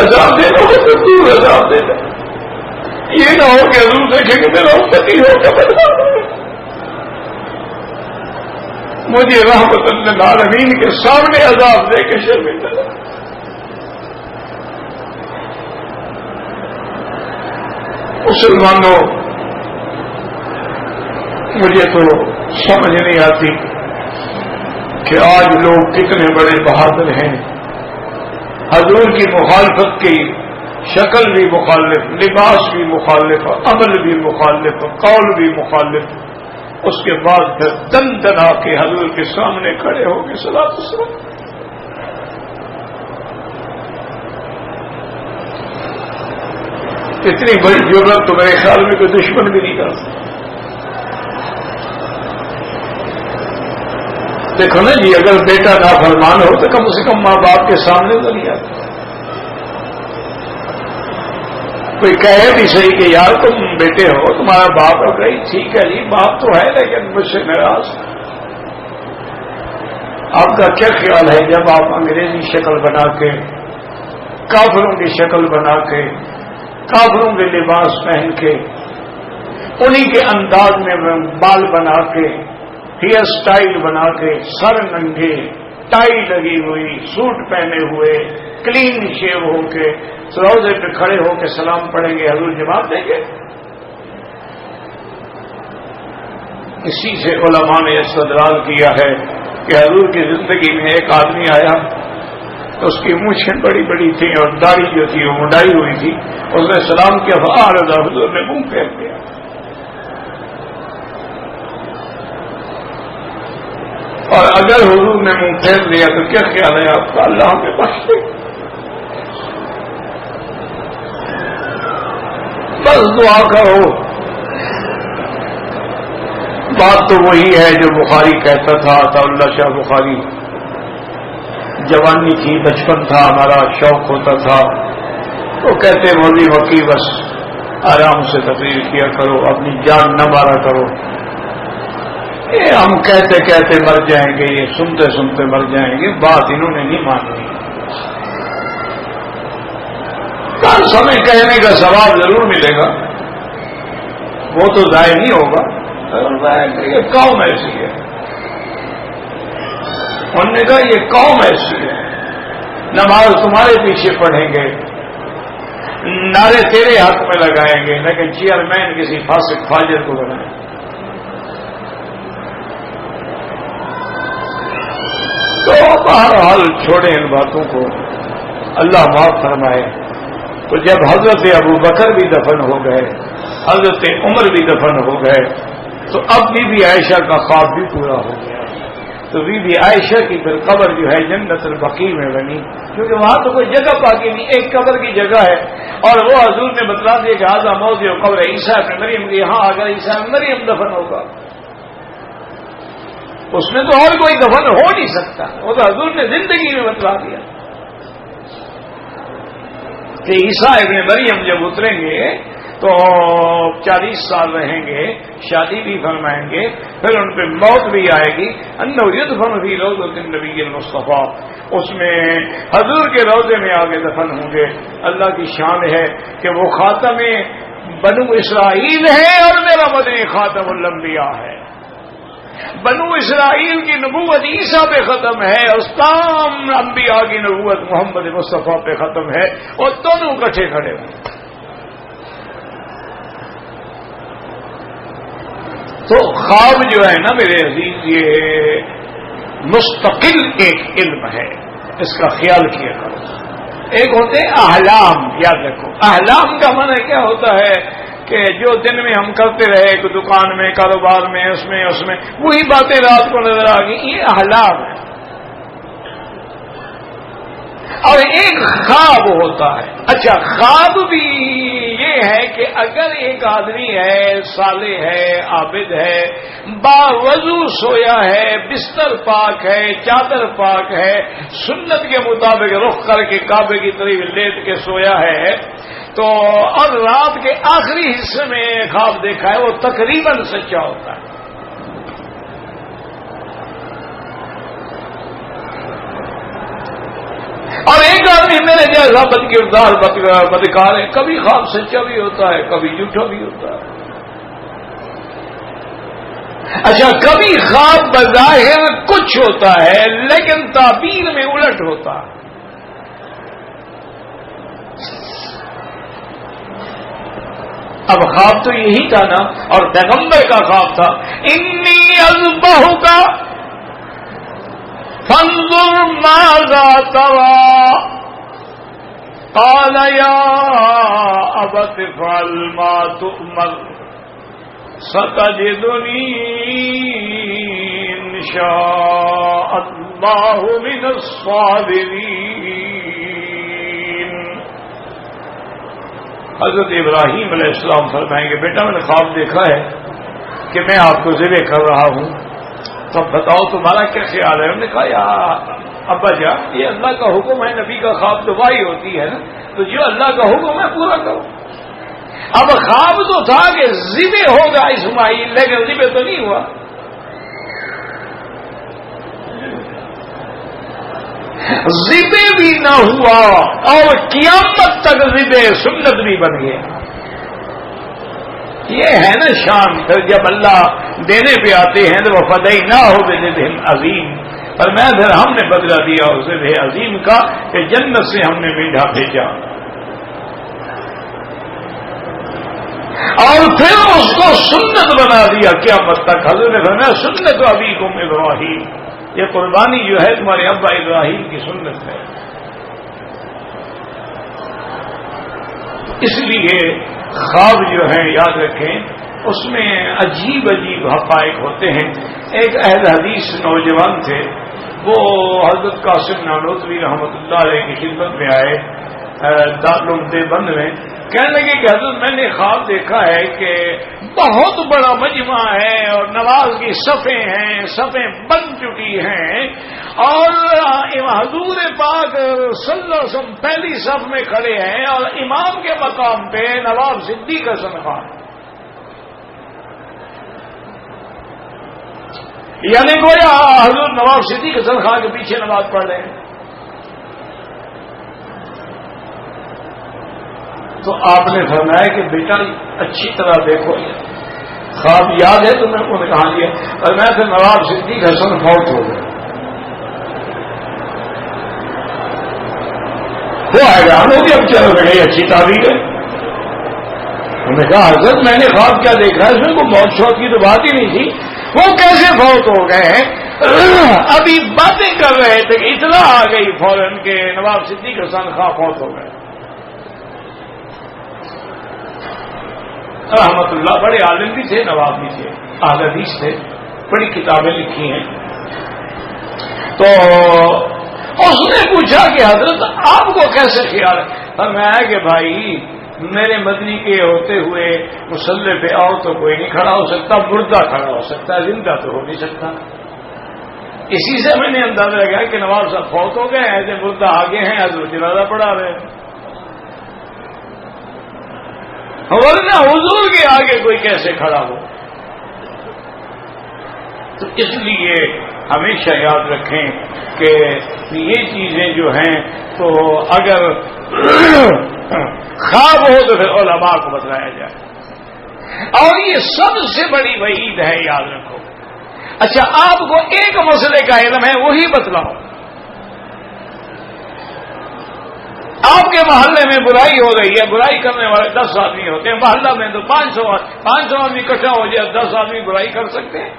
عذاب دینا ہو تو دور عذاب دینا، یہ نہ ہو کہ حضور دیکھیں کہ میرا امتی ہو کے بدنام ہو، مجھے رحمت للعالمین کے سامنے عذاب دے کے شرمندہ ہے۔ مسلمانوں، مجھے تو سمجھ نہیں آتی کہ آج لوگ کتنے بڑے بہادر ہیں۔ حضور کی مخالفت کی شکل بھی مخالف، لباس بھی مخالف، عمل بھی مخالف، قول بھی مخالف، اس کے بعد پھر دن دنا کے حضور کے سامنے کھڑے ہو کے صلاۃ السلام۔ اتنی بڑی ضرورت تو میرے خیال میں کوئی دشمن بھی نہیں کر سکتا۔ دیکھو نا جی، اگر بیٹا نافرمان ہو تو کم سے کم ماں باپ کے سامنے تو نہیں آتا۔ کوئی کہے بھی صحیح کہ یار تم بیٹے ہو، تمہارا باپ ہو گئی، ٹھیک ہے جی باپ تو ہے لیکن مجھ سے ناراض۔ آپ کا کیا خیال ہے جب آپ انگریزی شکل بنا کے، کافروں کی شکل بنا کے، کافروں کے لباس پہن کے، انہی کے انداز میں بال بنا کے، ہیئر سٹائل بنا کے، سر ننگے، ٹائی لگی ہوئی، سوٹ پہنے ہوئے، کلین شیو ہو کے روزے پہ کھڑے ہو کے سلام پڑھیں گے، حضور جواب دیں گے؟ اسی سے علماء نے استدلال کیا ہے کہ حضور کی زندگی میں ایک آدمی آیا، اس کی مونچھیں بڑی بڑی تھیں اور داڑھی جو تھی وہ منڈائی ہوئی تھی، اس نے سلام کیا، فعارض، حضور نے منہ پھیر دیا۔ اور اگر حضور نے منہ پھیر لیا تو کیا خیال ہے آپ کا؟ اللہ ہمیں بخش دے، بس دعا کرو۔ بات تو وہی ہے جو بخاری کہتا تھا، عطا اللہ شاہ بخاری، جوانی تھی، بچپن تھا، ہمارا شوق ہوتا تھا، تو کہتے مولوی وکی بس آرام سے تقریر کیا کرو، اپنی جان نہ مارا کرو، یہ ہم کہتے کہتے مر جائیں گے، یہ سنتے سنتے مر جائیں گے۔ بات انہوں نے نہیں مانی۔ ہر سمے کہنے کا ثواب ضرور ملے گا، وہ تو ضائع نہیں ہوگا۔ یہ قوم ایسی ہے، انہوں نے کہا یہ قوم ایسی ہے، نماز تمہارے پیچھے پڑھیں گے، نعرے تیرے حق میں لگائیں گے، لیکن چیئرمین کسی فاسق فاجر کو بنائیں۔ تو بہرحال چھوڑیں ان باتوں کو، اللہ معاف فرمائے۔ تو جب حضرت ابو بکر بھی دفن ہو گئے، حضرت عمر بھی دفن ہو گئے، تو اب بی عائشہ کا خواب بھی پورا ہو گیا۔ تو بی عائشہ کی پھر قبر جو ہے جنت البقیع میں بنی، کیونکہ وہاں تو کوئی جگہ باقی نہیں، ایک قبر کی جگہ ہے، اور وہ حضور نے بتلا دیا کہ ھذا موضع قبر عیسیٰ ابن مریم، یہاں اگر عیسیٰ ابن مریم دفن ہوگا۔ اس میں تو اور کوئی دفن ہو نہیں سکتا، وہ تو حضور نے زندگی میں بتلا دیا کہ عیسیٰ ابن مریم جب اتریں گے تو 40 سال رہیں گے، شادی بھی فرمائیں گے، پھر ان پہ موت بھی آئے گی، انہ یدفن فی روضۃ النبی المصطفیٰ، اس میں حضور کے روضے میں آگے دفن ہوں گے۔ اللہ کی شان ہے کہ وہ خاتم بنو اسرائیل ہے اور میرا مدنی خاتم الانبیاء ہے۔ بنو اسرائیل کی نبوت عیسیٰ پہ ختم ہے اور تمام انبیاء کی نبوت محمد مصطفیٰ پہ ختم ہے، اور دونوں کٹھے کھڑے ہیں۔ تو خواب جو ہے نا میرے عزیز، یہ مستقل ایک علم ہے، اس کا خیال کیا کرو۔ ایک ہوتے ہیں احلام، یاد رکھو احلام کا معنی کیا ہوتا ہے کہ جو دن میں ہم کرتے رہے کہ دکان میں، کاروبار میں، اس میں وہی باتیں رات کو نظر آ گئی، یہ احلام ہے۔ اور ایک خواب ہوتا ہے۔ اچھا، خواب بھی یہ ہے کہ اگر ایک آدمی ہے، صالح ہے، عابد ہے، باوضو سویا ہے، بستر پاک ہے، چادر پاک ہے، سنت کے مطابق رخ کر کے کعبے کی طرف لیٹ کے سویا ہے، تو اور رات کے آخری حصے میں خواب دیکھا ہے، وہ تقریباً سچا ہوتا ہے۔ اور ایک آدمی میرے جیسا بد کردار بدکار ہے، کبھی خواب سچا بھی ہوتا ہے، کبھی جھوٹا بھی ہوتا ہے۔ اچھا، کبھی خواب بظاہر کچھ ہوتا ہے لیکن تعبیر میں الٹ ہوتا ہے۔ اب خواب تو یہی تھا نا، اور پیغمبر کا خواب تھا، انی اذبحک فانظر ماذا ترى قال یا ابت افعل ما تؤمر ستجدنی ان شاء اللہ من الصابرین۔ حضرت ابراہیم علیہ السلام فرمائیں گے، بیٹا میں نے خواب دیکھا ہے کہ میں آپ کو ذبح کر رہا ہوں، تو بتاؤ تمہارا کیا خیال ہے؟ انہوں نے کہا یا ابا جان، یہ اللہ کا حکم ہے، نبی کا خواب تو وحی ہوتی ہے نا، تو جو اللہ کا حکم ہے پورا کرو۔ اب خواب تو تھا کہ ذبح ہوگا اسماعیل، لیکن ذبح تو نہیں ہوا۔ ذبح بھی نہ ہوا اور قیامت تک ذبح سنت بھی بن گیا۔ یہ ہے نا شان، پھر جب اللہ دینے پہ آتے ہیں تو وہ فدیناہ بذبح عظیم، اور میں پھر ہم نے بدلا دیا اس ذبح عظیم کا کہ جنت سے ہم نے میٹھا بھیجا، اور پھر اس کو سنت بنا دیا قیامت تک۔ حضرت نے فرمایا سنت ابیکم ابراہیم، یہ قربانی جو ہے تمہارے ابا ابراہیم کی سنت ہے۔ اس لیے خواب جو ہیں یاد رکھیں، اس میں عجیب عجیب حقائق ہوتے ہیں۔ ایک اہل حدیث نوجوان تھے، وہ حضرت قاسم نانوتوی رحمۃ اللہ علیہ کی خدمت میں آئے دارالعلوم دیوبند میں، کہنے لگے کہ حضرت میں نے خواب دیکھا ہے کہ بہت بڑا مجمع ہے اور نماز کی صفیں ہیں، صفیں بن چکی ہیں، اور حضور پاک صلی اللہ علیہ وسلم پہلی صف میں کھڑے ہیں، اور امام کے مقام پہ نواب صدیق حسن خان، یعنی گویا حضور نواب صدیق حسن خان کے پیچھے نماز پڑھ رہے ہیں۔ تو آپ نے فرمایا کہ بیٹا اچھی طرح دیکھو، خواب یاد ہے تمہیں؟ انہوں نے کہا دیا، اور میں پھر نواب صدیق حسن فوت ہو گئے۔ وہ حیران ہو گیا، اب چلو گئی اچھی تعبیر ہے۔ انہوں نے کہا حضرت میں نے خواب کیا دیکھا ہے، اس میں کوئی موت شوت کی تو بات ہی نہیں تھی، وہ کیسے فوت ہو گئے ہیں؟ ابھی باتیں کر رہے تھے کہ اطلاع آ گئی فوراً کہ نواب صدیق حسن خان فوت ہو گئے۔ رحمت اللہ بڑے عالم بھی تھے، نواب بھی تھے، اہل حدیث تھے، بڑی کتابیں لکھی ہیں۔ تو اس نے پوچھا کہ حضرت آپ کو کیسے خیال ہے؟ فرمایا کہ بھائی میرے مدنی کے ہوتے ہوئے مصلی پہ آؤ تو کوئی نہیں کھڑا ہو سکتا، مردہ کھڑا ہو سکتا ہے، زندہ تو ہو نہیں سکتا۔ اسی سے میں نے اندازہ لگایا کہ نواب صاحب فوت ہو گئے، ایسے مردہ آگے ہیں، آج وہ جنازہ پڑھا رہے ہیں، ورنہ حضور کے آگے کوئی کیسے کھڑا ہو؟ تو اس لیے ہمیشہ یاد رکھیں کہ یہ چیزیں جو ہیں تو اگر خواب ہو تو پھر علماء کو بتلایا جائے، اور یہ سب سے بڑی وعید ہے، یاد رکھو۔ اچھا، آپ کو ایک مسئلے کا علم ہے، وہی بتلاؤ۔ آپ کے محلے میں برائی ہو رہی ہے، برائی کرنے والے 10 آدمی ہوتے ہیں، محلہ میں تو 500 آدمی اکٹھا ہو جائے، 10 آدمی برائی کر سکتے ہیں؟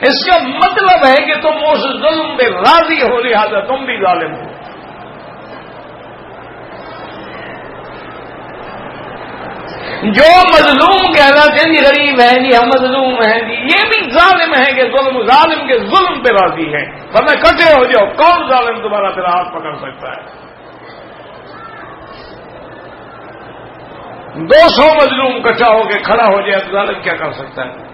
اس کا مطلب ہے کہ تم اس ظلم پہ راضی ہو، لہذا تم بھی ظالم ہو۔ جو مظلوم کہلاتے ہیں جی غریب ہیں جی، ہم مظلوم ہیں جی، یہ بھی ظالم ہیں کہ ظالم کے ظلم پہ راضی ہیں، ورنہ کٹھے ہو جاؤ، کون ظالم تمہارا پھر ہاتھ پکڑ سکتا ہے؟ 200 مظلوم اکٹھا ہو کے کھڑا ہو جائے تو ظالم کیا کر سکتا ہے؟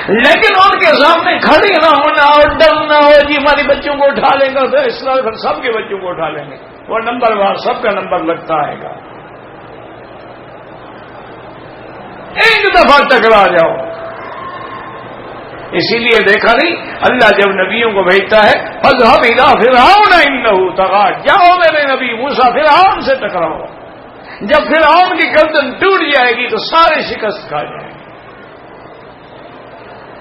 لیکن ان کے سامنے کھڑے نہ ہونا اور ڈرنا ہو جی ہمارے بچوں کو اٹھا لیں گا، تو اس طرح سب کے بچوں کو اٹھا لیں گے، وہ نمبر وار سب کا نمبر لگتا ہے گا، ایک دفعہ ٹکرا جاؤ۔ اسی لیے دیکھا نہیں اللہ جب نبیوں کو بھیجتا ہے فاذهب الى فرعون انه طغى، جاؤ میرے نبی موسیٰ فرعون سے ٹکراؤ۔ جب فرعون کی گردن ٹوٹ جائے گی تو سارے شکست کھا جائیں گے۔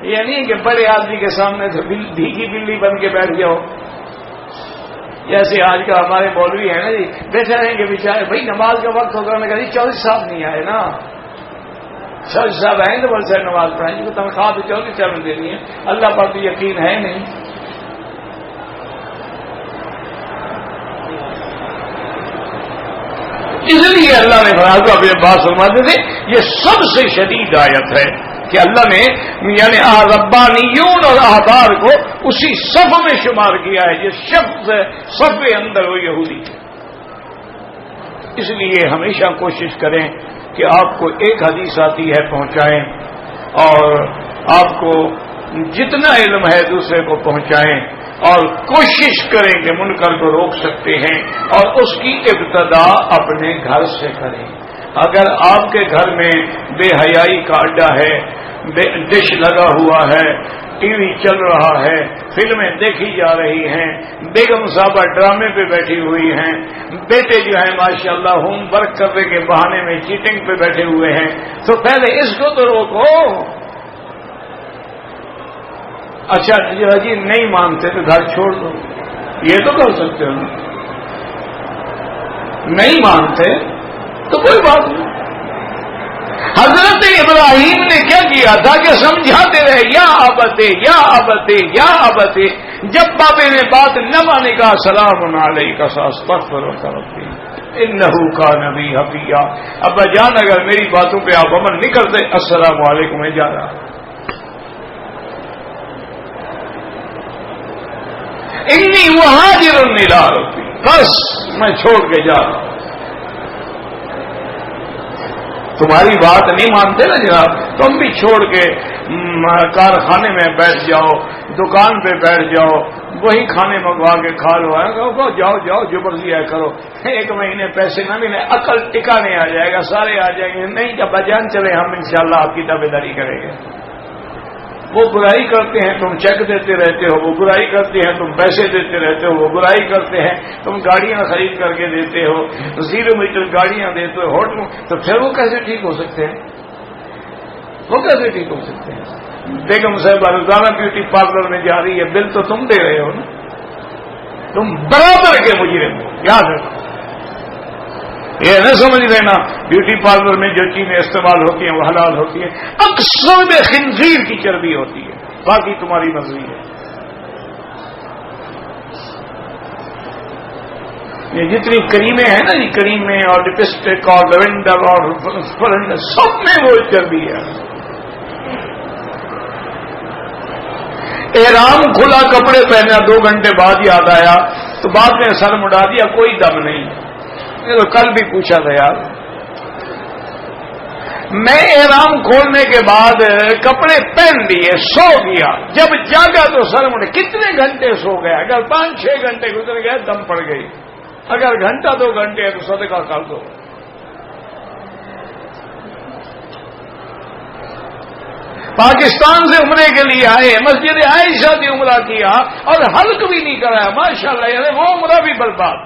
یہ نہیں کہ بڑے آدمی کے سامنے تو بھیگی بلی بن کے بیٹھ جاؤ، جیسے آج کا ہمارے مولوی ہیں نا جی، بیٹھے رہیں گے بیچارے، بھائی نماز کا وقت ہوگا، میں کہا جی چودھری صاحب نہیں آئے نا، چودھری صاحب آئیں تو بڑے سے نماز پڑھائیں گے، تنخواہ تو چودھری صاحب نے دینی ہے، اللہ پر تو یقین ہے نہیں۔ اس لیے اللہ نے فرمایا تو اپنے بات فرماتے تھے یہ سب سے شدید آیت ہے کہ اللہ نے یعنی ربانیون اور احبار کو اسی صف میں شمار کیا ہے جس شخص صف کے اندر وہ یہودی تھے۔ اس لیے ہمیشہ کوشش کریں کہ آپ کو ایک حدیث آتی ہے پہنچائیں، اور آپ کو جتنا علم ہے دوسرے کو پہنچائیں، اور کوشش کریں کہ منکر کو روک سکتے ہیں، اور اس کی ابتدا اپنے گھر سے کریں۔ اگر آپ کے گھر میں بے حیائی کا اڈا ہے، ڈش لگا ہوا ہے، ٹی وی چل رہا ہے، فلمیں دیکھی جا رہی ہیں، بیگم صاحبہ ڈرامے پہ بیٹھی ہوئی ہیں، بیٹے جو ہیں ماشاءاللہ ہوم ورک کرنے کے بہانے میں چیٹنگ پہ بیٹھے ہوئے ہیں، تو پہلے اس کو تو روکو۔ اچھا جی نہیں مانتے تو گھر چھوڑ دو، یہ تو کر سکتے ہو، نہیں مانتے تو کوئی بات نہیں۔ حضرت ابراہیم نے کیا کیا تھا کہ سمجھاتے رہے یا ابتے یا ابتے یا ابتے، جب بابے نے بات نہ مانے کا سلام علیک استغفرک ربی انہ کان بی حفیظ، ابا جان اگر میری باتوں پہ آپ عمل نہیں کرتے السلام علیکم میں جا رہا، انی مہاجر الی ربی، بس میں چھوڑ کے جا رہا ہوں۔ تمہاری بات نہیں مانتے نا جناب، تم بھی چھوڑ کے کارخانے میں بیٹھ جاؤ، دکان پہ بیٹھ جاؤ، وہی کھانے منگوا کے کھا لو، جاؤ جاؤ جو مرضی ہے کرو، 1 مہینے پیسے نہ ملے عقل ٹکانے آ جائے گا، سارے آ جائیں گے، نہیں جب بجان چلے ہم انشاءاللہ آپ کی تابع داری کریں گے۔ وہ برائی کرتے ہیں تم چیک دیتے رہتے ہو، وہ برائی کرتے ہیں تم پیسے دیتے رہتے ہو، وہ برائی کرتے ہیں تم گاڑیاں خرید کر کے دیتے ہو، 0 میٹر گاڑیاں دیتے ہو ہوٹلوں، تو پھر وہ کیسے ٹھیک ہو سکتے ہیں؟ وہ کیسے ٹھیک ہو سکتے ہیں؟ بیگم صاحبہ روزانہ بیوٹی پارلر میں جا رہی ہے، بل تو تم دے رہے ہو نا، تم برابر کے مجرم ہو، یاد رکھو۔ یہ نہ سمجھ لینا بیوٹی پارلر میں جو چیزیں استعمال ہوتی ہیں وہ حلال ہوتی ہیں، اکثر میں خنزیر کی چربی ہوتی ہے، باقی تمہاری مرضی ہے۔ یہ جتنی کریمیں ہیں نا، یہ کریمیں اور لپسٹک اور لیونڈر اور سب میں وہ چربی ہے۔ احرام کھلا کپڑے پہنا، 2 گھنٹے بعد یاد آیا تو بعد میں سر مڑا دیا، کوئی دم نہیں۔ تو کل بھی پوچھا تھا یار، میں احرام کھولنے کے بعد کپڑے پہن لیے، سو گیا، جب جاگا تو سر مڑے کتنے گھنٹے سو گیا؟ اگر 5-6 گھنٹے گزر گئے دم پڑ گئی، اگر گھنٹہ 2 گھنٹے ہے تو صدقہ کر دو۔ پاکستان سے عمرے کے لیے آئے، مسجد عائشہ بھی عمرہ کیا اور حلق بھی نہیں کرایا، ماشاءاللہ، یعنی وہ عمرہ بھی برباد۔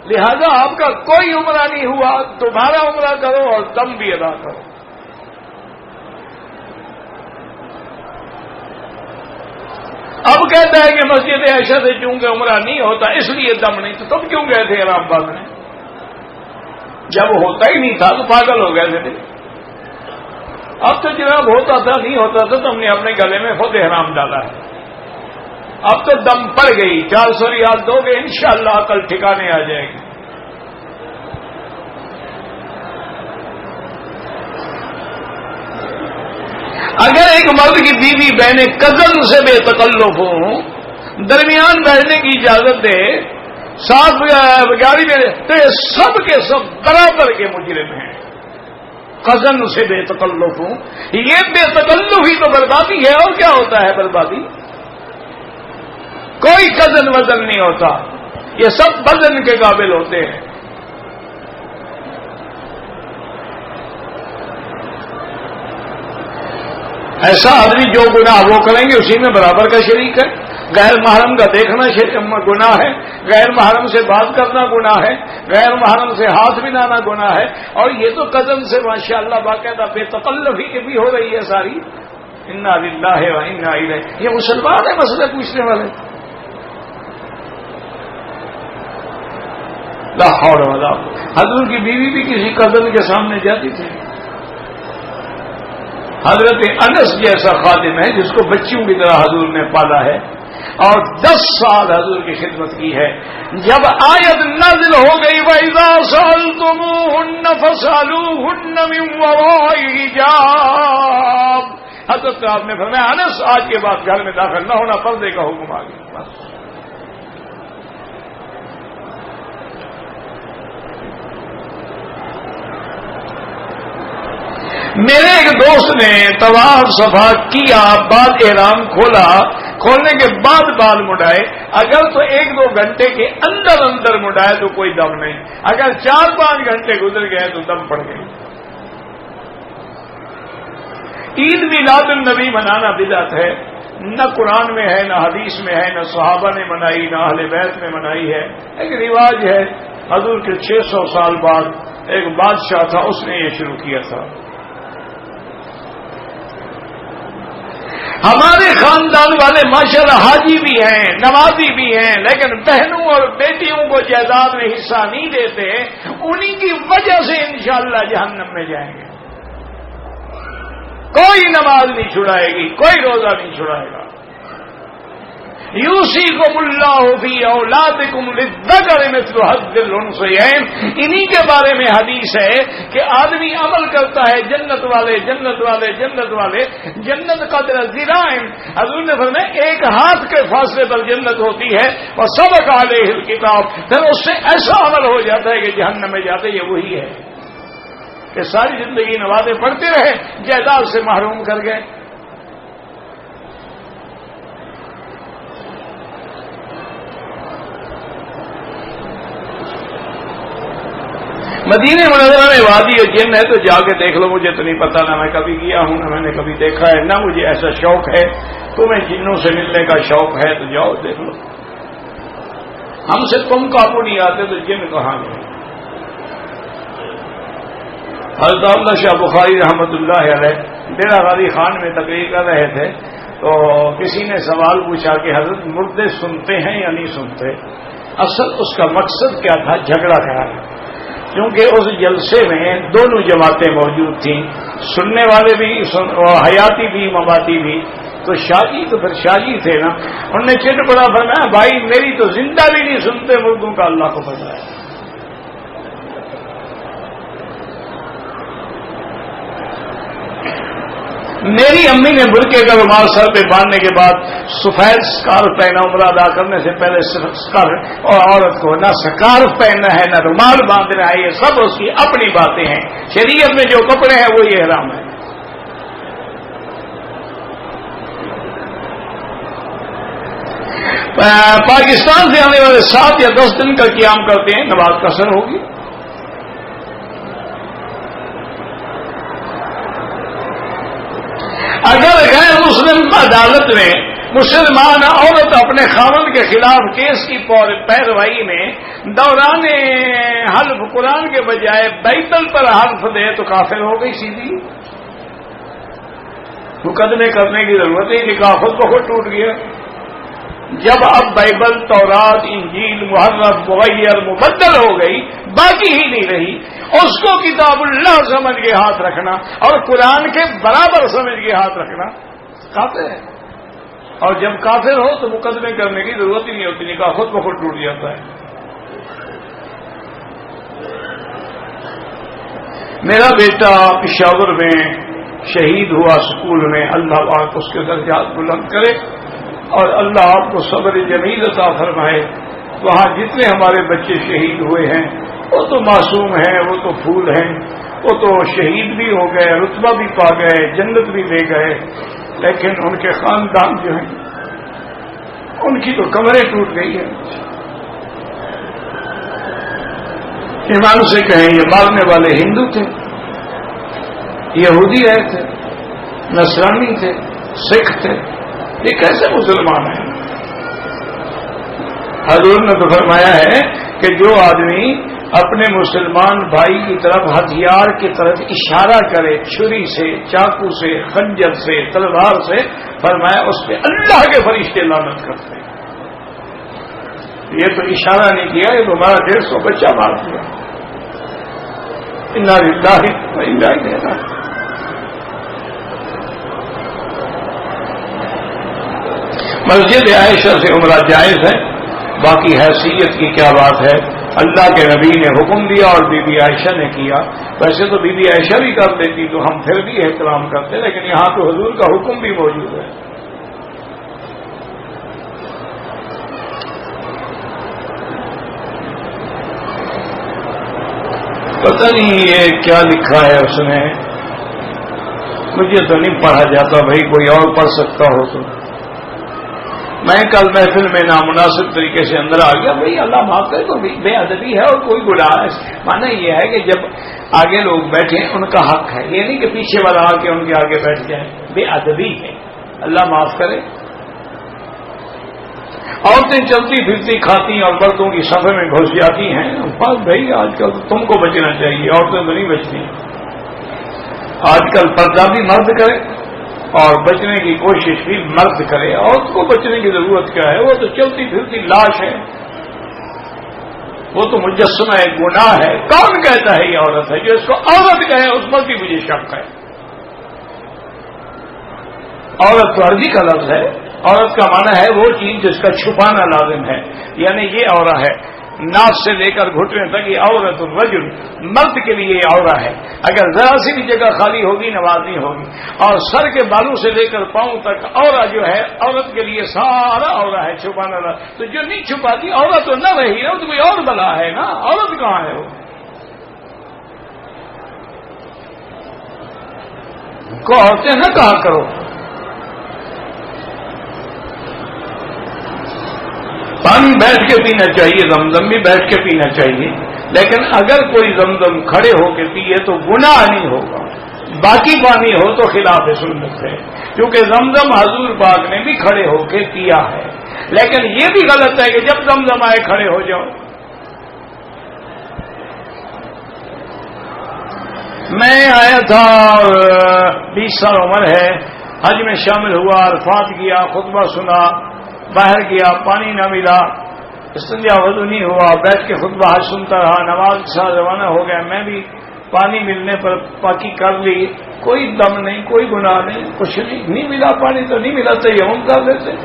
لہذا آپ کا کوئی عمرہ نہیں ہوا، تمہارا عمرہ کرو اور دم بھی ادا کرو۔ اب کہتا ہے کہ مسجد عائشہ سے چونکہ عمرہ نہیں ہوتا اس لیے دم نہیں، تو تم کیوں گئے تھے احرام باندھنے؟ جب ہوتا ہی نہیں تھا تو پاگل ہو گئے تھے۔ اب تو جناب ہوتا تھا، نہیں ہوتا تھا تو ہم نے اپنے گلے میں خود احرام ڈالا ہے۔ اب تو دم پڑ گئی، 400 ریال دو گے انشاءاللہ کل ٹھکانے آ جائے گی۔ اگر ایک مرد کی بیوی بہنیں کزن سے بے تکلف ہوں، درمیان بیٹھنے کی اجازت دے، ساتھ گاڑی میں، تو یہ سب کے سب برابر کے مجرم ہیں۔ کزن سے بے تکلف ہوں، یہ بے تکلف ہی تو بربادی ہے، اور کیا ہوتا ہے بربادی؟ کوئی کزن وزن نہیں ہوتا، یہ سب وزن کے قابل ہوتے ہیں۔ ایسا آدمی جو گناہ وہ کریں گے اسی میں برابر کا شریک ہے۔ غیر محرم کا دیکھنا گناہ ہے، غیر محرم سے بات کرنا گناہ ہے، غیر محرم سے ہاتھ ملانا گناہ ہے، اور یہ تو قدم سے ماشاءاللہ باقاعدہ بے تکلفی کی بھی ہو رہی ہے ساری۔ انا للہ و انا الیہ، یہ مسلمان ہے مسئلہ پوچھنے والے؟ لا حول ولا قوة۔ حضور کی بیوی بھی کسی قدم کے سامنے جاتی تھی۔ حضرت انس جیسا خادم ہے جس کو بچیوں کی طرح حضور نے پالا ہے اور 10 سال حضور کی خدمت کی ہے، جب آیت نازل ہو گئی وَإِذَا سَأَلْتُمُوهُنَّ فَاسْأَلُوهُنَّ مِنْ وَرَاءِ حِجَابٍ، حضرت آپ نے فرمایا انس آج کے بعد گھر میں داخل نہ ہونا، پردے کا حکم آ گیا۔ بس میرے ایک دوست نے طواف صفا کیا، بعد احرام کھولا، کھولنے کے بعد بال مڈائے، اگر تو 1-2 گھنٹے کے اندر اندر مڈائے تو کوئی دم نہیں، اگر 4-5 گھنٹے گزر گئے تو دم پڑ گئی۔ عید میلاد النبی منانا بدعت ہے، نہ قرآن میں ہے، نہ حدیث میں ہے، نہ صحابہ نے منائی، نہ اہل بیت نے منائی ہے، ایک رواج ہے۔ حضور کے 600 سال بعد ایک بادشاہ تھا، اس نے یہ شروع کیا تھا۔ ہمارے خاندان والے ماشاءاللہ حاجی بھی ہیں، نمازی بھی ہیں، لیکن بہنوں اور بیٹیوں کو جائیداد میں حصہ نہیں دیتے، انہی کی وجہ سے انشاءاللہ جہنم میں جائیں گے۔ کوئی نماز نہیں چھڑائے گی، کوئی روزہ نہیں چھڑائے گا۔ یوصیکم اللہ فی اولادکم للذکر مثل حظ الانثیین، انہی کے بارے میں حدیث ہے کہ آدمی عمل کرتا ہے، جنت والے جنت والے جنت والے، جنت قدر ذراع، حضور نے فرمایا 1 ہاتھ کے فاصلے پر جنت ہوتی ہے، اور سبق علیہ الکتاب، پھر اس سے ایسا عمل ہو جاتا ہے کہ جہنم میں جاتے، یہ وہی ہے کہ ساری زندگی نمازیں پڑھتے رہے، جائیداد سے محروم کر گئے۔ مدینہ منورہ میں وادی جن ہے تو جا کے دیکھ لو، مجھے تو نہیں پتا، نہ میں کبھی گیا ہوں، نہ میں نے کبھی دیکھا ہے، نہ مجھے ایسا شوق ہے۔ تمہیں جنوں سے ملنے کا شوق ہے تو جاؤ دیکھ لو، ہم سے تم قابو نہیں آتے تو جن کہاں گئے۔ حضرت عبداللہ شاہ بخاری رحمۃ اللہ علیہ ڈیرہ غازی خان میں تقریر کر رہے تھے تو کسی نے سوال پوچھا کہ حضرت مردے سنتے ہیں یا نہیں سنتے؟ اصل اس کا مقصد کیا تھا؟ جھگڑا کرا، کیونکہ اس جلسے میں دونوں جماعتیں موجود تھیں، سننے والے بھی، حیاتی بھی، مماتی بھی، تو شاہ جی تو پھر شاہ جی تھے نا، انہوں نے چٹ پڑا فرمایا بھائی میری تو زندہ بھی نہیں سنتے، مردوں کا اللہ کو پتہ ہے۔ میری امی نے برقعے کا رومال سر پہ باندھنے کے بعد سفید سکارف پہنا، عمرہ ادا کرنے سے پہلے سکارف، اور عورت کو نہ سکارف پہننا ہے نہ رومال باندھنا ہے، یہ سب اس کی اپنی باتیں ہیں۔ شریعت میں جو کپڑے ہیں وہ یہ احرام ہے۔ پاکستان سے آنے والے 7 یا 10 دن کا قیام کرتے ہیں، نماز قصر ہوگی۔ اگر غیر مسلم عدالت میں مسلمان عورت اپنے خاوند کے خلاف کیس کی پیروائی میں دوران حلف قرآن کے بجائے بیتل پر حلف دے تو کافر ہو گئی سیدھی، مقدمے کرنے کی ضرورت ہے، نکاح خود بخود ٹوٹ گیا۔ جب اب بائبل، تورات، انجیل محرف مغیر مبدل ہو گئی، باقی ہی نہیں رہی، اس کو کتاب اللہ سمجھ کے ہاتھ رکھنا اور قرآن کے برابر سمجھ کے ہاتھ رکھنا کافر ہے، اور جب کافر ہو تو مقدمے کرنے کی ضرورت ہی نہیں ہوتی، نکاح خود بخود ٹوٹ جاتا ہے۔ میرا بیٹا پشاور میں شہید ہوا اسکول میں، اللہ پاک اس کے درجات بلند کرے اور اللہ آپ کو صبر جمیل عطا فرمائے۔ وہاں جتنے ہمارے بچے شہید ہوئے ہیں وہ تو معصوم ہیں، وہ تو پھول ہیں، وہ تو شہید بھی ہو گئے، رتبہ بھی پا گئے، جنت بھی لے گئے، لیکن ان کے خاندان جو ہیں ان کی تو کمریں ٹوٹ گئی ہیں۔ ایمان سے کہیں یہ مارنے والے ہندو تھے، یہودی رہے تھے، نصرانی تھے، سکھ تھے، یہ کیسے مسلمان ہیں؟ حضور نے تو فرمایا ہے کہ جو آدمی اپنے مسلمان بھائی کی طرف ہتھیار کی طرف اشارہ کرے، چھری سے، چاقو سے، خنجر سے، تلوار سے، فرمایا اس پہ اللہ کے فرشتے لعنت کرتے ہیں۔ یہ تو اشارہ نہیں کیا، یہ تو ہمارا 150 بچہ مار دیا۔ انا للہ و انا الیہ راجعون۔ مسجد عائشہ سے عمرہ جائز ہے، باقی حیثیت کی کیا بات ہے؟ اللہ کے نبی نے حکم دیا اور بی بی عائشہ نے کیا، ویسے تو بی بی عائشہ بھی کر دیتی تو ہم پھر بھی احترام کرتے، لیکن یہاں تو حضور کا حکم بھی موجود ہے۔ پتہ نہیں یہ کیا لکھا ہے اس نے، مجھے تو نہیں پڑھا جاتا، بھائی کوئی اور پڑھ سکتا ہو تو۔ میں کل محفل میں نامناسب طریقے سے اندر آ گیا، بھائی اللہ معاف کرے، تو بے ادبی ہے اور کوئی گناہ ہے۔ مانا یہ ہے کہ جب آگے لوگ بیٹھیں ان کا حق ہے، یہ نہیں کہ پیچھے والا آ کے ان کے آگے بیٹھ جائے، بے ادبی ہے، اللہ معاف کرے۔ عورتیں چلتی پھرتی کھاتی اور بردوں کی صفے میں گھس جاتی ہیں، بس بھائی آج کل تو تم کو بچنا چاہیے، عورتیں تو نہیں بچتی۔ آج کل پردہ بھی مرد کرے اور بچنے کی کوشش بھی مرد کرے، عورت کو بچنے کی ضرورت کیا ہے؟ وہ تو چلتی پھرتی لاش ہے، وہ تو مجسمہ ہے، گناہ ہے۔ کون کہتا ہے یہ عورت ہے؟ جو اس کو عورت کہے اس پر بھی مجھے شک ہے۔ عورت تو عربی کا لفظ ہے، عورت کا معنی ہے وہ چیز جس کا چھپانا لازم ہے، یعنی یہ عورت ہے، ناف سے لے کر گھٹنے تک یہ عورت الرجل، مرد کے لیے یہ عورت ہے۔ اگر ذرا سی بھی جگہ خالی ہوگی نماز نہیں ہوگی، اور سر کے بالوں سے لے کر پاؤں تک عورت جو ہے عورت کے لیے سارا عورت ہے، چھپانا لازم۔ تو جو نہیں چھپاتی عورت تو نہ رہی نا، تو کوئی اور بلا ہے نا، عورت کہاں ہے وہ؟ کو عورتیں نہ کہا کرو۔ پانی بیٹھ کے پینا چاہیے، زمزم بھی بیٹھ کے پینا چاہیے، لیکن اگر کوئی زمزم کھڑے ہو کے پیے تو گناہ نہیں ہوگا، باقی پانی ہو تو خلاف سنت ہے، کیونکہ زمزم حضور پاک نے بھی کھڑے ہو کے پیا ہے۔ لیکن یہ بھی غلط ہے کہ جب زمزم آئے کھڑے ہو جاؤ۔ میں آیا تھا 20 سال عمر ہے، حج میں شامل ہوا، عرفات کیا، خطبہ سنا، باہر گیا، پانی نہ ملا، استنجا وضو نہیں ہوا، بیٹھ کے خطبہ حج سنتا رہا، نماز کے ساتھ روانہ ہو گیا، میں بھی پانی ملنے پر پاکی کر لی، کوئی دم نہیں، کوئی گناہ نہیں، کچھ نہیں ملا پانی تو نہیں ملا، تیمم کر دیتے۔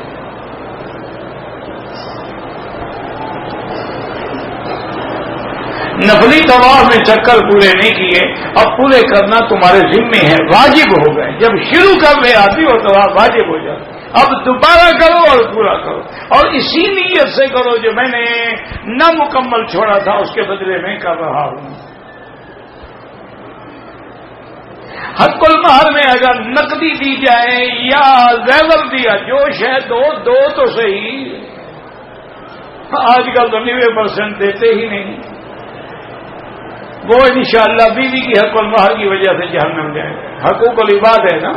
نفلی طواف میں چکر پورے نہیں کیے، اب پورے کرنا تمہارے ذمے ہے، واجب ہو گئے۔ جب شروع کر لے آدمی وہ طواف واجب ہو جائے، اب دوبارہ کرو اور پورا کرو، اور اسی نیت سے کرو جو میں نے نہ مکمل چھوڑا تھا اس کے بدلے میں کر رہا ہوں۔ حق المہر میں اگر نقدی دی جائے یا زیور دیا، جوش ہے دو تو صحیح، آج کل تو 90% دیتے ہی نہیں، وہ انشاءاللہ بیوی کی حق المہر کی وجہ سے جہنم جائیں گے۔ حقوق العباد ہے نا،